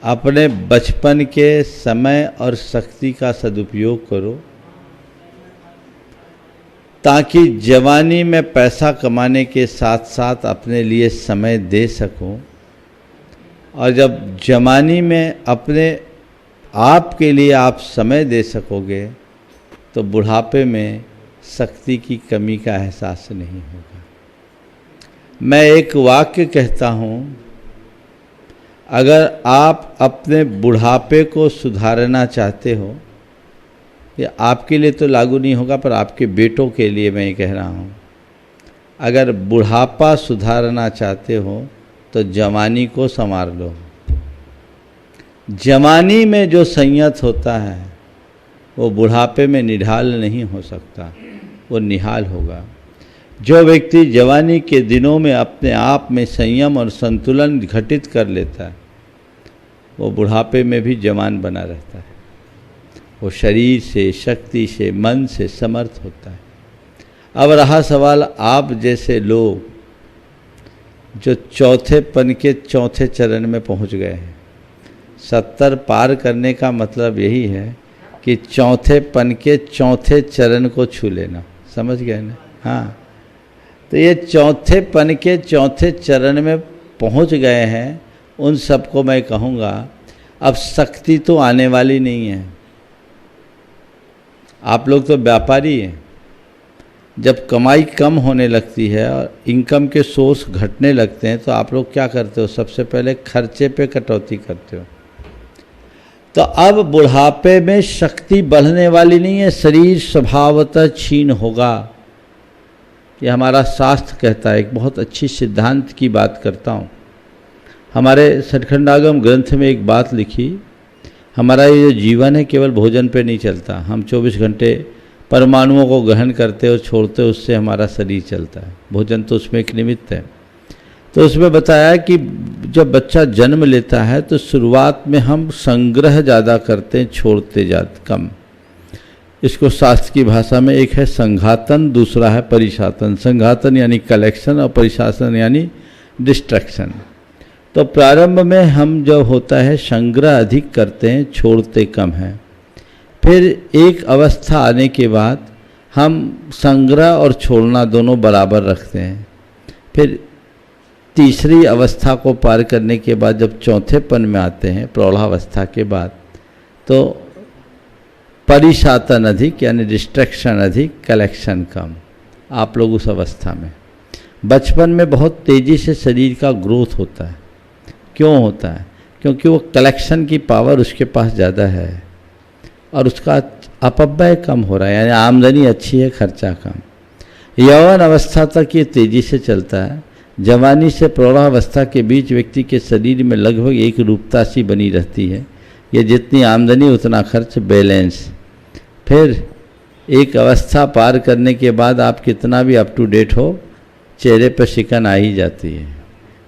अपने बचपन के समय और शक्ति का सदुपयोग करो ताकि जवानी में पैसा कमाने के साथ साथ अपने लिए समय दे सको। और जब जवानी में अपने आप के लिए आप समय दे सकोगे तो बुढ़ापे में शक्ति की कमी का एहसास नहीं होगा। मैं एक वाक्य कहता हूँ, अगर आप अपने बुढ़ापे को सुधारना चाहते हो, ये आपके लिए तो लागू नहीं होगा पर आपके बेटों के लिए मैं ये कह रहा हूँ, अगर बुढ़ापा सुधारना चाहते हो तो जवानी को संवार लो। जवानी में जो संयत होता है वो बुढ़ापे में निढाल नहीं हो सकता, वो निहाल होगा। जो व्यक्ति जवानी के दिनों में अपने आप में संयम और संतुलन घटित कर लेता है वो बुढ़ापे में भी जवान बना रहता है। वो शरीर से, शक्ति से, मन से समर्थ होता है। अब रहा सवाल आप जैसे लोग जो चौथेपन के चौथे चरण में पहुंच गए हैं। 70 पार करने का मतलब यही है कि चौथेपन के चौथे चरण को छू लेना, समझ गए ना? हाँ, तो ये चौथेपन के चौथे चरण में पहुंच गए हैं। उन सबको मैं कहूँगा अब शक्ति तो आने वाली नहीं है। आप लोग तो व्यापारी हैं। जब कमाई कम होने लगती है और इनकम के सोर्स घटने लगते हैं तो आप लोग क्या करते हो? सबसे पहले खर्चे पे कटौती करते हो। तो अब बुढ़ापे में शक्ति बढ़ने वाली नहीं है, शरीर स्वभावतः क्षीण होगा। ये हमारा शास्त्र कहता है। एक बहुत अच्छी सिद्धांत की बात करता हूँ। हमारे सठखंडागम ग्रंथ में एक बात लिखी, हमारा ये जो जीवन है केवल भोजन पे नहीं चलता। हम 24 घंटे परमाणुओं को ग्रहण करते और छोड़ते, उससे हमारा शरीर चलता है। भोजन तो उसमें एक निमित्त है। तो उसमें बताया कि जब बच्चा जन्म लेता है तो शुरुआत में हम संग्रह ज़्यादा करते हैं, छोड़ते ज़्यादा कम। इसको शास्त्र की भाषा में एक है संघातन, दूसरा है परिशातन। संघातन यानी कलेक्शन और परिशासन यानी डिस्ट्रैक्शन। तो प्रारंभ में हम जो होता है संग्रह अधिक करते हैं, छोड़ते कम हैं। फिर एक अवस्था आने के बाद हम संग्रह और छोड़ना दोनों बराबर रखते हैं। फिर तीसरी अवस्था को पार करने के बाद जब चौथेपन में आते हैं, प्रौढ़ावस्था के बाद, तो परिशातन अधिक यानी डिस्ट्रैक्शन अधिक, कलेक्शन कम। आप लोग उस अवस्था में, बचपन में बहुत तेज़ी से शरीर का ग्रोथ होता है। क्यों होता है? क्योंकि वो कलेक्शन की पावर उसके पास ज़्यादा है और उसका अपव्यय कम हो रहा है, यानी आमदनी अच्छी है, खर्चा कम। यौवन अवस्था तक ये तेज़ी से चलता है। जवानी से प्रौढ़ावस्था के बीच व्यक्ति के शरीर में लगभग एक रूपता सी बनी रहती है। ये जितनी आमदनी उतना खर्च, बैलेंस। फिर एक अवस्था पार करने के बाद आप कितना भी अप टू डेट हो, चेहरे पर शिकन आ ही जाती है,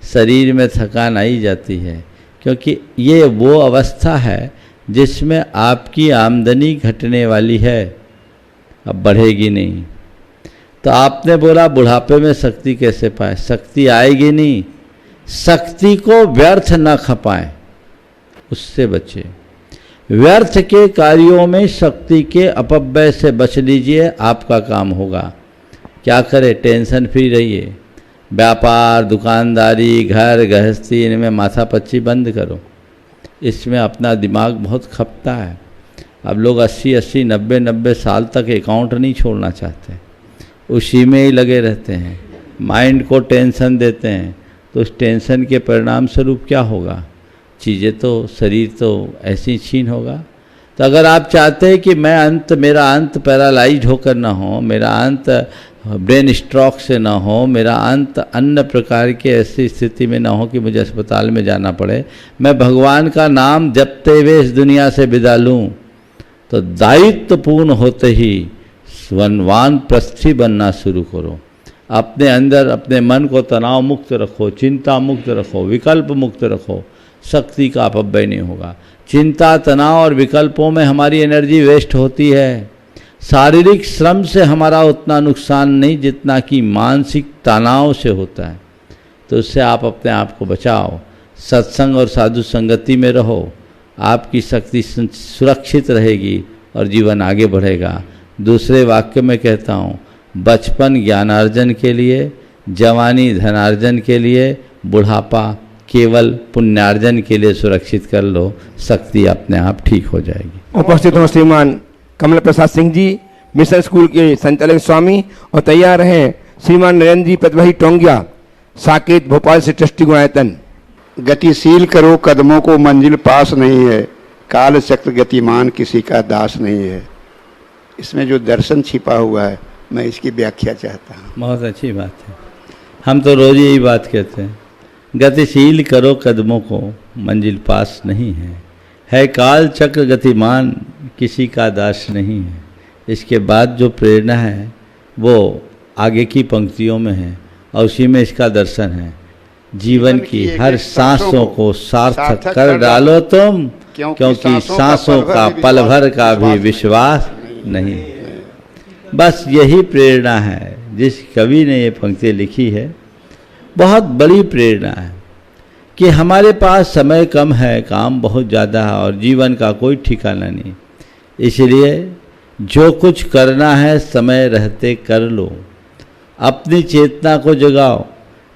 शरीर में थकान आ ही जाती है। क्योंकि ये वो अवस्था है जिसमें आपकी आमदनी घटने वाली है, अब बढ़ेगी नहीं। तो आपने बोला बुढ़ापे में शक्ति कैसे पाए? शक्ति आएगी नहीं। शक्ति को व्यर्थ न खपाएं, उससे बचे। व्यर्थ के कार्यों में शक्ति के अपव्यय से बच लीजिए, आपका काम होगा। क्या करें? टेंशन फ्री रहिए। व्यापार, दुकानदारी, घर गृहस्थी, इनमें माथापच्ची बंद करो। इसमें अपना दिमाग बहुत खपता है। अब लोग 80-80, 90-90 साल तक अकाउंट नहीं छोड़ना चाहते, उसी में ही लगे रहते हैं, माइंड को टेंशन देते हैं। तो उस टेंशन के परिणाम स्वरूप क्या होगा? चीज़ें तो, शरीर तो ऐसी छीन होगा। तो अगर आप चाहते हैं कि मेरा अंत पैरालाइज होकर ना हो, मेरा अंत ब्रेन स्ट्रोक से ना हो, मेरा अंत अन्य प्रकार की ऐसी स्थिति में ना हो कि मुझे अस्पताल में जाना पड़े, मैं भगवान का नाम जपते हुए इस दुनिया से विदा लूँ, तो दायित्व पूर्ण होते ही वानप्रस्थी बनना शुरू करो। अपने अंदर अपने मन को तनाव मुक्त रखो, चिंता मुक्त रखो, विकल्प मुक्त रखो, शक्ति का अपव्यय नहीं होगा। चिंता, तनाव और विकल्पों में हमारी एनर्जी वेस्ट होती है। शारीरिक श्रम से हमारा उतना नुकसान नहीं जितना कि मानसिक तनाव से होता है। तो उससे आप अपने आप को बचाओ, सत्संग और साधु संगति में रहो, आपकी शक्ति सुरक्षित रहेगी और जीवन आगे बढ़ेगा। दूसरे वाक्य में कहता हूँ, बचपन ज्ञानार्जन के लिए, जवानी धनार्जन के लिए, बुढ़ापा केवल पुण्यार्जन के लिए सुरक्षित कर लो, शक्ति अपने आप ठीक हो जाएगी। उपस्थित हो श्रीमान कमल प्रसाद सिंह जी, मिशन स्कूल के संचालक स्वामी, और तैयार हैं श्रीमान नरेंद्र जी प्रतिभाई टोंगिया, साकेत भोपाल से ट्रस्टी गुणायतन। गतिशील करो कदमों को, मंजिल पास नहीं है, काल चक्र गतिमान किसी का दास नहीं है। इसमें जो दर्शन छिपा हुआ है, मैं इसकी व्याख्या चाहता हूँ। बहुत अच्छी बात है। हम तो रोज यही बात कहते हैं, गतिशील करो कदमों को, मंजिल पास नहीं है, है काल चक्र गतिमान किसी का दास नहीं है। इसके बाद जो प्रेरणा है वो आगे की पंक्तियों में है और उसी में इसका दर्शन है। जीवन की हर सांसों को सार्थक कर डालो तुम, क्योंकि सांसों का पल भर का भी विश्वास नहीं। बस यही प्रेरणा है जिस कवि ने ये पंक्ति लिखी है। बहुत बड़ी प्रेरणा है कि हमारे पास समय कम है, काम बहुत ज़्यादा है और जीवन का कोई ठिकाना नहीं। इसलिए जो कुछ करना है समय रहते कर लो, अपनी चेतना को जगाओ।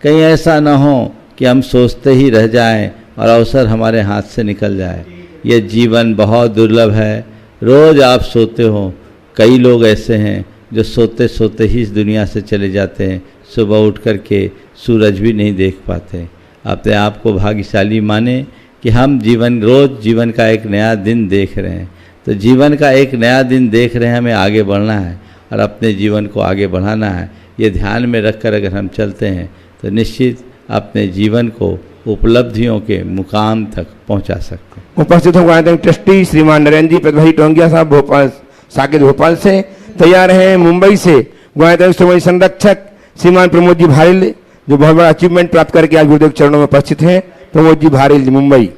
कहीं ऐसा ना हो कि हम सोचते ही रह जाएं और अवसर हमारे हाथ से निकल जाए। ये जीवन बहुत दुर्लभ है। रोज़ आप सोते हो, कई लोग ऐसे हैं जो सोते सोते ही इस दुनिया से चले जाते हैं, सुबह उठ कर के सूरज भी नहीं देख पाते। अपने आप को भाग्यशाली माने कि हम रोज़ जीवन का एक नया दिन देख रहे हैं। तो जीवन का एक नया दिन देख रहे हैं, हमें आगे बढ़ना है और अपने जीवन को आगे बढ़ाना है। ये ध्यान में रखकर अगर हम चलते हैं तो निश्चित अपने जीवन को उपलब्धियों के मुकाम तक पहुंचा सकते हैं। उपस्थित होंगे आयतन ट्रस्टी श्रीमान नरेंद्र जी प्रतिभाई टोंगिया साहब भोपाल, साकेत भोपाल से। तैयार हैं मुंबई से गोयतन समय संरक्षक श्रीमान प्रमोद जी भारिल, जो बहुत बड़ा अचीवमेंट प्राप्त करके आज गुरुदेव के चरणों में उपस्थित हैं। प्रमोद जी भारिल जी मुंबई।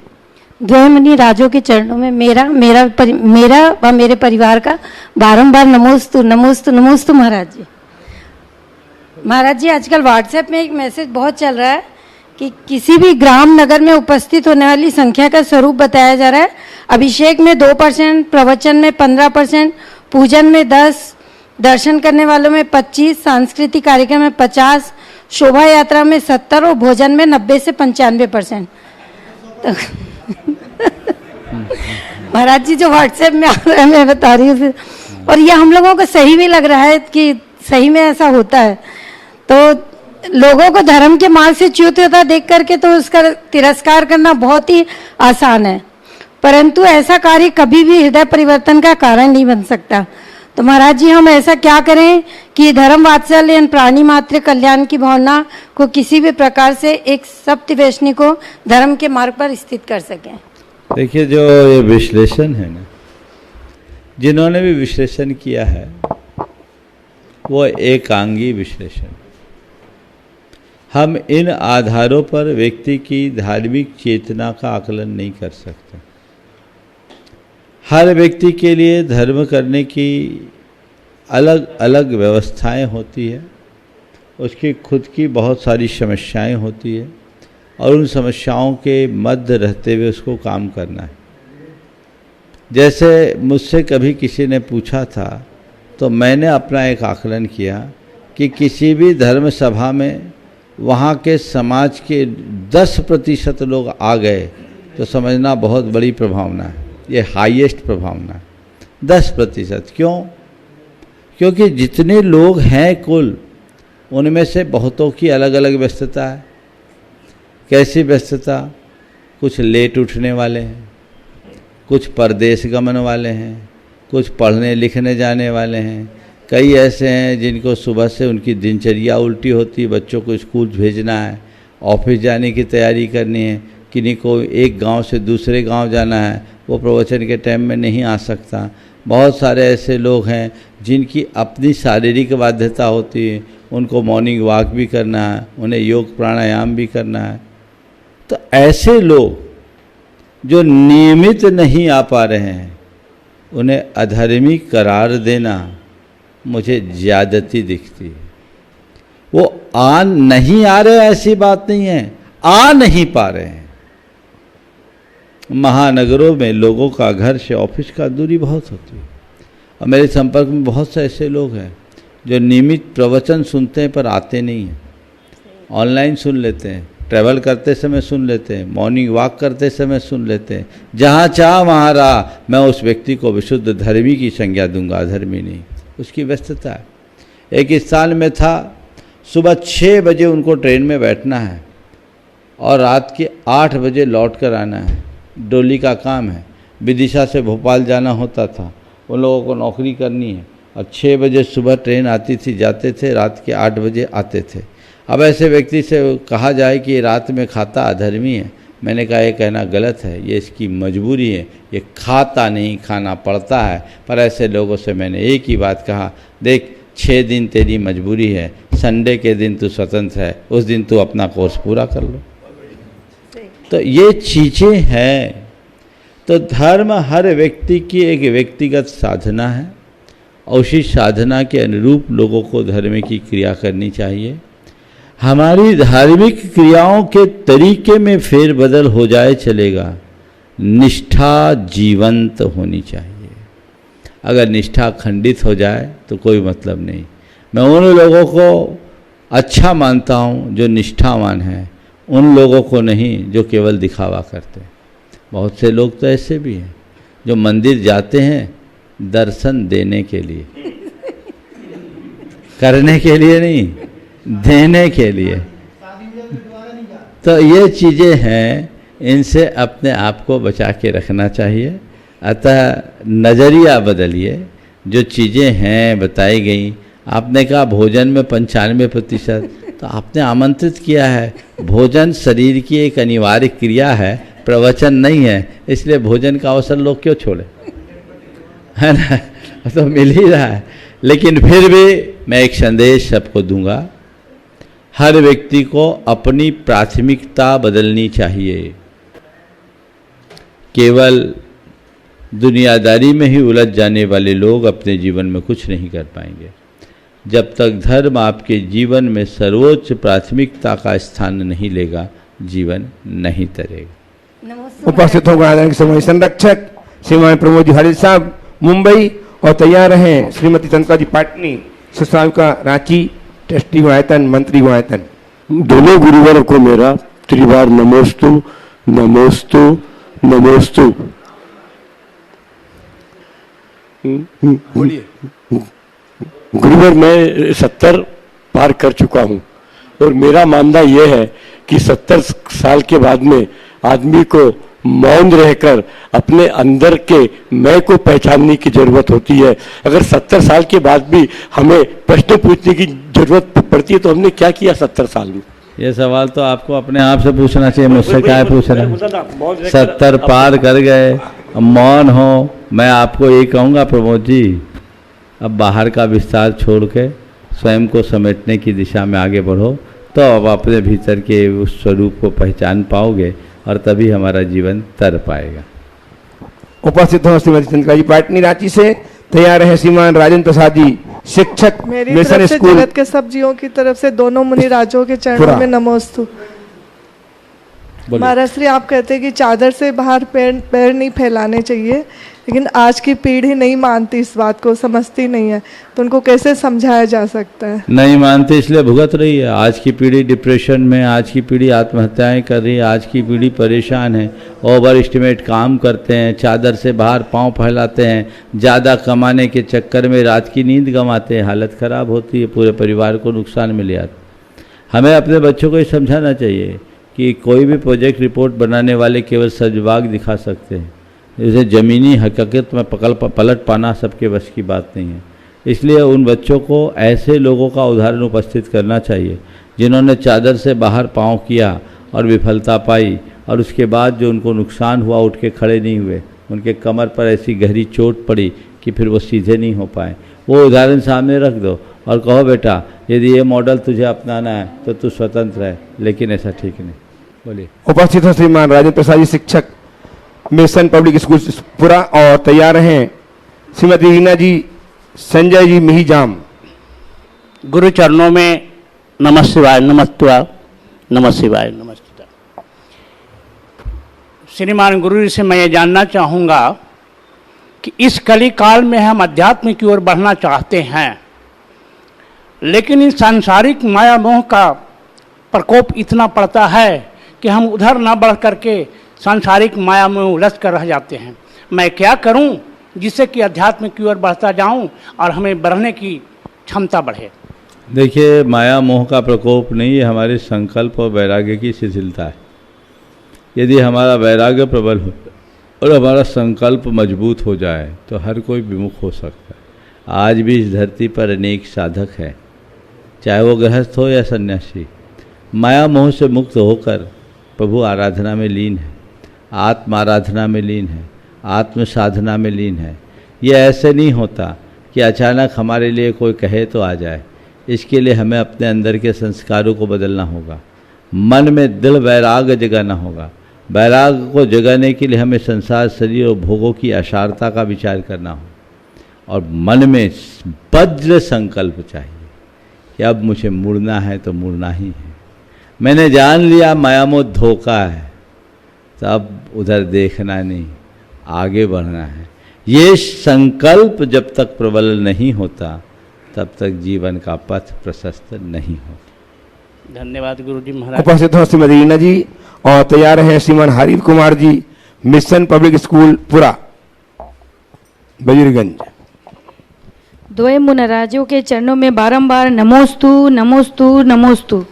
द्वयमणि राजों के चरणों में मेरा व मेरे परिवार का बारंबार नमोस्तु नमोस्तु नमोस्तु महाराज जी। महाराज जी, आजकल व्हाट्सएप में एक मैसेज बहुत चल रहा है कि किसी भी ग्राम नगर में उपस्थित होने वाली संख्या का स्वरूप बताया जा रहा है। अभिषेक में 2%, प्रवचन में 15%, पूजन में 10%, दर्शन करने वालों में 25%, सांस्कृतिक कार्यक्रम में 50%, शोभा यात्रा में 70% और भोजन में 90 से 95%। तो महाराज जी जो व्हाट्सएप में आ रहा है मैं बता रही हूँ, और ये हम लोगों को सही भी लग रहा है कि सही में ऐसा होता है। तो लोगों को धर्म के मार्ग से च्युत होता देख करके तो उसका तिरस्कार करना बहुत ही आसान है, परंतु ऐसा कार्य कभी भी हृदय परिवर्तन का कारण नहीं बन सकता। तो महाराज जी, हम ऐसा क्या करें कि धर्म वात्सल्य यानी प्राणी मात्र कल्याण की भावना को किसी भी प्रकार से एक सप्तवेशनी को धर्म के मार्ग पर स्थित कर सकें? देखिए, जो ये विश्लेषण है ना, जिन्होंने भी विश्लेषण किया है वो एकांगी विश्लेषण। हम इन आधारों पर व्यक्ति की धार्मिक चेतना का आकलन नहीं कर सकते। हर व्यक्ति के लिए धर्म करने की अलग अलग व्यवस्थाएं होती है, उसकी खुद की बहुत सारी समस्याएं होती है और उन समस्याओं के मध्य रहते हुए उसको काम करना है। जैसे मुझसे कभी किसी ने पूछा था तो मैंने अपना एक आकलन किया कि किसी भी धर्म सभा में वहाँ के समाज के 10% लोग आ गए तो समझना बहुत बड़ी प्रभावना है, ये हाईएस्ट प्रभावना है। 10%। क्यों? क्योंकि जितने लोग हैं कुल, उनमें से बहुतों की अलग अलग व्यस्तता है। कैसी व्यस्तता? कुछ लेट उठने वाले हैं, कुछ परदेश गमन वाले हैं, कुछ पढ़ने लिखने जाने वाले हैं। कई ऐसे हैं जिनको सुबह से उनकी दिनचर्या उल्टी होती है, बच्चों को स्कूल भेजना है, ऑफिस जाने की तैयारी करनी है, किन्हीं को एक गांव से दूसरे गांव जाना है, वो प्रवचन के टाइम में नहीं आ सकता। बहुत सारे ऐसे लोग हैं जिनकी अपनी शारीरिक बाध्यता होती है, उनको मॉर्निंग वॉक भी करना है, उन्हें योग प्राणायाम भी करना है। तो ऐसे लोग जो नियमित नहीं आ पा रहे हैं, उन्हें अधर्मी करार देना मुझे ज्यादती दिखती है। वो आ नहीं आ रहे ऐसी बात नहीं है, आ नहीं पा रहे हैं। महानगरों में लोगों का घर से ऑफिस का दूरी बहुत होती है और मेरे संपर्क में बहुत से ऐसे लोग हैं जो नियमित प्रवचन सुनते हैं पर आते नहीं हैं। ऑनलाइन सुन लेते हैं, ट्रैवल करते समय सुन लेते हैं, मॉर्निंग वॉक करते समय सुन लेते हैं। जहाँ चाह वहाँ रहा। मैं उस व्यक्ति को विशुद्ध धर्मी की संज्ञा दूंगा, अधर्मी नहीं। उसकी व्यस्तता है। एक स्थान में था, सुबह 6 बजे उनको ट्रेन में बैठना है और रात के 8 बजे लौट कर आना है। डोली का काम है। विदिशा से भोपाल जाना होता था, उन लोगों को नौकरी करनी है और 6 बजे सुबह ट्रेन आती थी, जाते थे, रात के 8 बजे आते थे। अब ऐसे व्यक्ति से कहा जाए कि रात में खाता अधर्मी है मैंने कहा ये कहना गलत है, ये इसकी मजबूरी है, ये खाता नहीं, खाना पड़ता है। पर ऐसे लोगों से मैंने एक ही बात कहा, देख 6 दिन तेरी मजबूरी है, संडे के दिन तू स्वतंत्र है, उस दिन तू अपना कोर्स पूरा कर लो। तो ये चीज़ें हैं। तो धर्म हर व्यक्ति की एक व्यक्तिगत साधना है और उसी साधना के अनुरूप लोगों को धर्म की क्रिया करनी चाहिए। हमारी धार्मिक क्रियाओं के तरीके में फेरबदल हो जाए चलेगा, निष्ठा जीवंत होनी चाहिए। अगर निष्ठा खंडित हो जाए तो कोई मतलब नहीं। मैं उन लोगों को अच्छा मानता हूँ जो निष्ठावान हैं, उन लोगों को नहीं जो केवल दिखावा करते हैं। बहुत से लोग तो ऐसे भी हैं जो मंदिर जाते हैं दर्शन देने के लिए, करने के लिए नहीं, देने के लिए। तो ये चीज़ें हैं, इनसे अपने आप को बचा के रखना चाहिए। अतः नज़रिया बदलिए। जो चीज़ें हैं बताई गई, आपने कहा भोजन में 95%, तो आपने आमंत्रित किया है। भोजन शरीर की एक अनिवार्य क्रिया है, प्रवचन नहीं है, इसलिए भोजन का अवसर लोग क्यों छोड़े, है ना। तो मिल ही रहा है। लेकिन फिर भी मैं एक संदेश सबको दूंगा, हर व्यक्ति को अपनी प्राथमिकता बदलनी चाहिए। केवल दुनियादारी में ही उलझ जाने वाले लोग अपने जीवन में कुछ नहीं कर पाएंगे। जब तक धर्म आपके जीवन में सर्वोच्च प्राथमिकता का स्थान नहीं लेगा, जीवन नहीं तरेगा। उपस्थित होगा आदरणीय समय संरक्षक श्रीमान प्रमोद जी हरिल साहब मुंबई, और तैयार हैं श्रीमती चंद्रिका जी पाटनी सुश्राविका रांची, ट्रस्टी गुणायतन, मंत्री गुणायतन। दोनों गुरुवरों को मेरा त्रिवार नमोस्तु नमोस्तु नमोस्तु। बोलिए। गुरुवर, मैं 70 पार कर चुका हूँ और मेरा मानना यह है कि 70 साल के बाद में आदमी को मौन रहकर अपने अंदर के मैं को पहचानने की जरूरत होती है। अगर 70 साल के बाद भी हमें प्रश्न पूछने की जरूरत पड़ती है तो हमने क्या किया 70 साल में? ये सवाल तो आपको अपने आप से पूछना चाहिए, मुझसे क्या पूछ रहे हैं। 70 पार कर गए, मौन हो। मैं आपको ये कहूँगा प्रमोद जी, अब बाहर का विस्तार छोड़ के स्वयं को समेटने की दिशा में आगे बढ़ो, तो अब अपने भीतर के उस स्वरूप को पहचान पाओगे और तभी हमारा जीवन तर पाएगा। उपस्थित हो श्रीमती चंद्रिका जी पाटनी रांची से, तैयार है श्रीमान राजेंद्र प्रसाद जी शिक्षक मेरी मिशन तरफ से स्कूल। जगत के सब जीवों की तरफ से दोनों मुनि राजों के चरणों में नमोस्तु। महाराज श्री, आप कहते हैं कि चादर से बाहर पैर नहीं फैलाने चाहिए, लेकिन आज की पीढ़ी नहीं मानती इस बात को, समझती नहीं है, तो उनको कैसे समझाया जा सकता है? नहीं मानते इसलिए भुगत रही है। आज की पीढ़ी डिप्रेशन में, आज की पीढ़ी आत्महत्याएं कर रही है, आज की पीढ़ी परेशान है, ओवर एस्टिमेट काम करते हैं, चादर से बाहर पांव फैलाते हैं, ज़्यादा कमाने के चक्कर में रात की नींद गंवाते हैं, हालत ख़राब होती है, पूरे परिवार को नुकसान मिल जाता। हमें अपने बच्चों को ये समझाना चाहिए कि कोई भी प्रोजेक्ट रिपोर्ट बनाने वाले केवल सजबाग दिखा सकते हैं, जैसे ज़मीनी हकीकत में पलट पाना सबके बस की बात नहीं है। इसलिए उन बच्चों को ऐसे लोगों का उदाहरण उपस्थित करना चाहिए जिन्होंने चादर से बाहर पाँव किया और विफलता पाई, और उसके बाद जो उनको नुकसान हुआ उठ के खड़े नहीं हुए, उनके कमर पर ऐसी गहरी चोट पड़ी कि फिर वो सीधे नहीं हो पाए। वो उदाहरण सामने रख दो और कहो बेटा यदि ये मॉडल तुझे अपनाना है तो तू स्वतंत्र है, लेकिन ऐसा ठीक नहीं। बोलिए। उपस्थित हो श्रीमान राजेंद्र प्रसाद जी शिक्षक मिशन पब्लिक स्कूल पूरा, और तैयार हैं श्रीमती रीना जी संजय जी मिहिजाम। गुरु चरणों में नमः शिवाय, नमस्ते, नमः शिवाय, नमस्ते। श्रीमान गुरु जी से मैं ये जानना चाहूँगा कि इस कली काल में हम अध्यात्म की ओर बढ़ना चाहते हैं, लेकिन इस सांसारिक माया मोह का प्रकोप इतना पड़ता है कि हम उधर ना बढ़ करके सांसारिक माया में उलझ कर रह जाते हैं। मैं क्या करूं जिससे कि अध्यात्म की ओर बढ़ता जाऊं और हमें बढ़ने की क्षमता बढ़े? देखिए, माया मोह का प्रकोप नहीं है, हमारे संकल्प और वैराग्य की शिथिलता है। यदि हमारा वैराग्य प्रबल हो और हमारा संकल्प मजबूत हो जाए तो हर कोई विमुख हो सकता है। आज भी इस धरती पर अनेक साधक हैं, चाहे वो गृहस्थ हो या सन्यासी, माया मोह से मुक्त होकर प्रभु आराधना में लीन है, आत्म आराधना में लीन है, आत्म साधना में लीन है। ये ऐसे नहीं होता कि अचानक हमारे लिए कोई कहे तो आ जाए। इसके लिए हमें अपने अंदर के संस्कारों को बदलना होगा, मन में दिल वैराग्य जगाना होगा। वैराग्य को जगाने के लिए हमें संसार, शरीर और भोगों की असारता का विचार करना हो, और मन में वज्र संकल्प चाहिए कि अब मुझे मुड़ना है तो मुड़ना ही है। मैंने जान लिया मायामोह धोखा है, तो अब उधर देखना नहीं, आगे बढ़ना है। ये संकल्प जब तक प्रबल नहीं होता तब तक जीवन का पथ प्रशस्त नहीं होता। धन्यवाद गुरुजी महाराज। उपस्थित हो श्रीमती रीना जी और तैयार हैं श्रीमान हरीफ Kumar ji, mission public school पुरा, बजीरगंज। द्वय मुनराजों के चरणों में बारंबार नमोस्तु नमोस्तु नमोस्तु।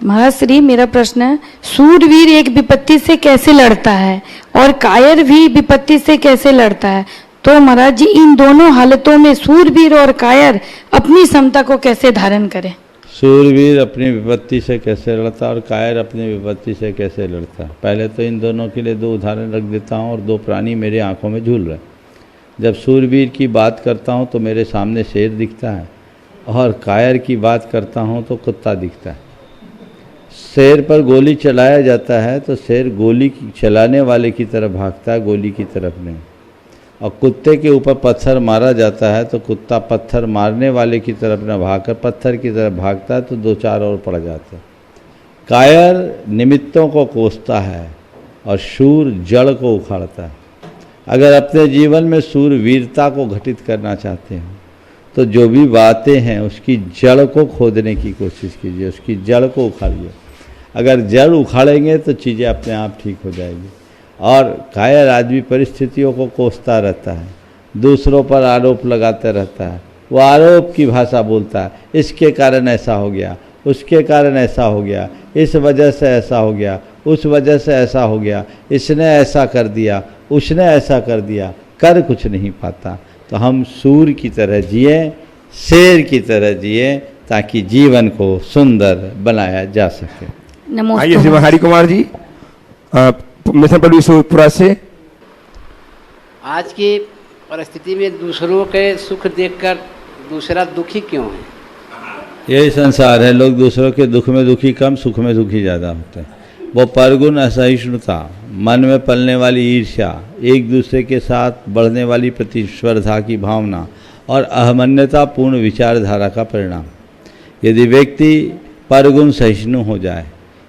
महाराज श्री, मेरा प्रश्न है, सूरवीर एक विपत्ति से कैसे लड़ता है और कायर भी विपत्ति से कैसे लड़ता है? तो महाराज जी, इन दोनों हालतों में सूरवीर और कायर अपनी क्षमता को कैसे धारण करें? सूरवीर अपनी विपत्ति से कैसे लड़ता और कायर अपनी विपत्ति से कैसे लड़ता? पहले तो इन दोनों के लिए दो उदाहरण रख देता हूँ और दो प्राणी मेरे आंखों में झूल रहे। जब सूरवीर की बात करता हूँ तो मेरे सामने शेर दिखता है, और कायर की बात करता हूँ तो कुत्ता दिखता है। शेर पर गोली चलाया जाता है तो शेर गोली चलाने वाले की तरफ भागता है, गोली की तरफ नहीं। और कुत्ते के ऊपर पत्थर मारा जाता है तो कुत्ता पत्थर मारने वाले की तरफ न भागकर पत्थर की तरफ भागता है, तो दो चार और पड़ जाते हैं। कायर निमित्तों को कोसता है और शूर जड़ को उखाड़ता है। अगर अपने जीवन में शूरवीरता को घटित करना चाहते हैं तो जो भी बातें हैं उसकी जड़ को खोदने की कोशिश कीजिए, उसकी जड़ को उखाड़िए। अगर जड़ उखाड़ेंगे तो चीज़ें अपने आप ठीक हो जाएगी। और कायर आदमी परिस्थितियों को कोसता रहता है, दूसरों पर आरोप लगाते रहता है, वो आरोप की भाषा बोलता है, इसके कारण ऐसा हो गया, उसके कारण ऐसा हो गया, इस वजह से ऐसा हो गया, उस वजह से ऐसा हो गया, इसने ऐसा कर दिया, उसने ऐसा कर दिया, कर कुछ नहीं पाता। तो हम सूर की तरह जिए, शेर की तरह जिए, ताकि जीवन को सुंदर बनाया जा सके। आइए श्रीमान Hari Kumar ji, mission public school पुरा से। आज की परिस्थिति में दूसरों के सुख देखकर दूसरा दुखी क्यों है? यही संसार है, लोग दूसरों के दुख में दुखी कम, सुख में दुखी ज़्यादा होते हैं। वो परगुण असहिष्णुता, मन में पलने वाली ईर्ष्या, एक दूसरे के साथ बढ़ने वाली प्रतिस्पर्धा की भावना और अहमन्यतापूर्ण विचारधारा का परिणाम। यदि व्यक्ति परगुण सहिष्णु हो जाए,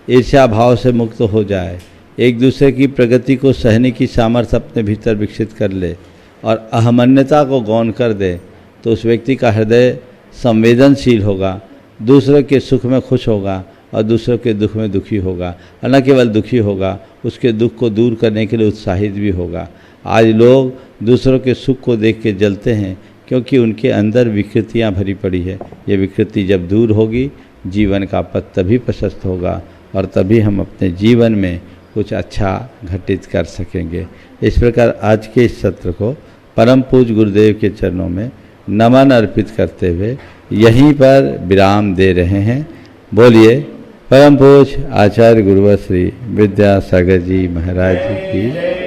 ईर्ष्या भाव से मुक्त हो जाए, एक दूसरे की प्रगति को सहने की सामर्थ्य अपने भीतर विकसित कर ले और अहमन्यता को गौण कर दे, तो उस व्यक्ति का हृदय संवेदनशील होगा, दूसरे के सुख में खुश होगा और दूसरों के दुख में दुखी होगा। और न केवल दुखी होगा, उसके दुख को दूर करने के लिए उत्साहित भी होगा। आज लोग दूसरों के सुख को देख के जलते हैं क्योंकि उनके अंदर विकृतियाँ भरी पड़ी है। ये विकृति जब दूर होगी, जीवन का पथ तभी प्रशस्त होगा और तभी हम अपने जीवन में कुछ अच्छा घटित कर सकेंगे। इस प्रकार आज के इस सत्र को परम पूज्य गुरुदेव के चरणों में नमन अर्पित करते हुए यहीं पर विराम दे रहे हैं। बोलिए परम पूज्य आचार्य गुरुवर श्री विद्यासागर जी महाराज जी की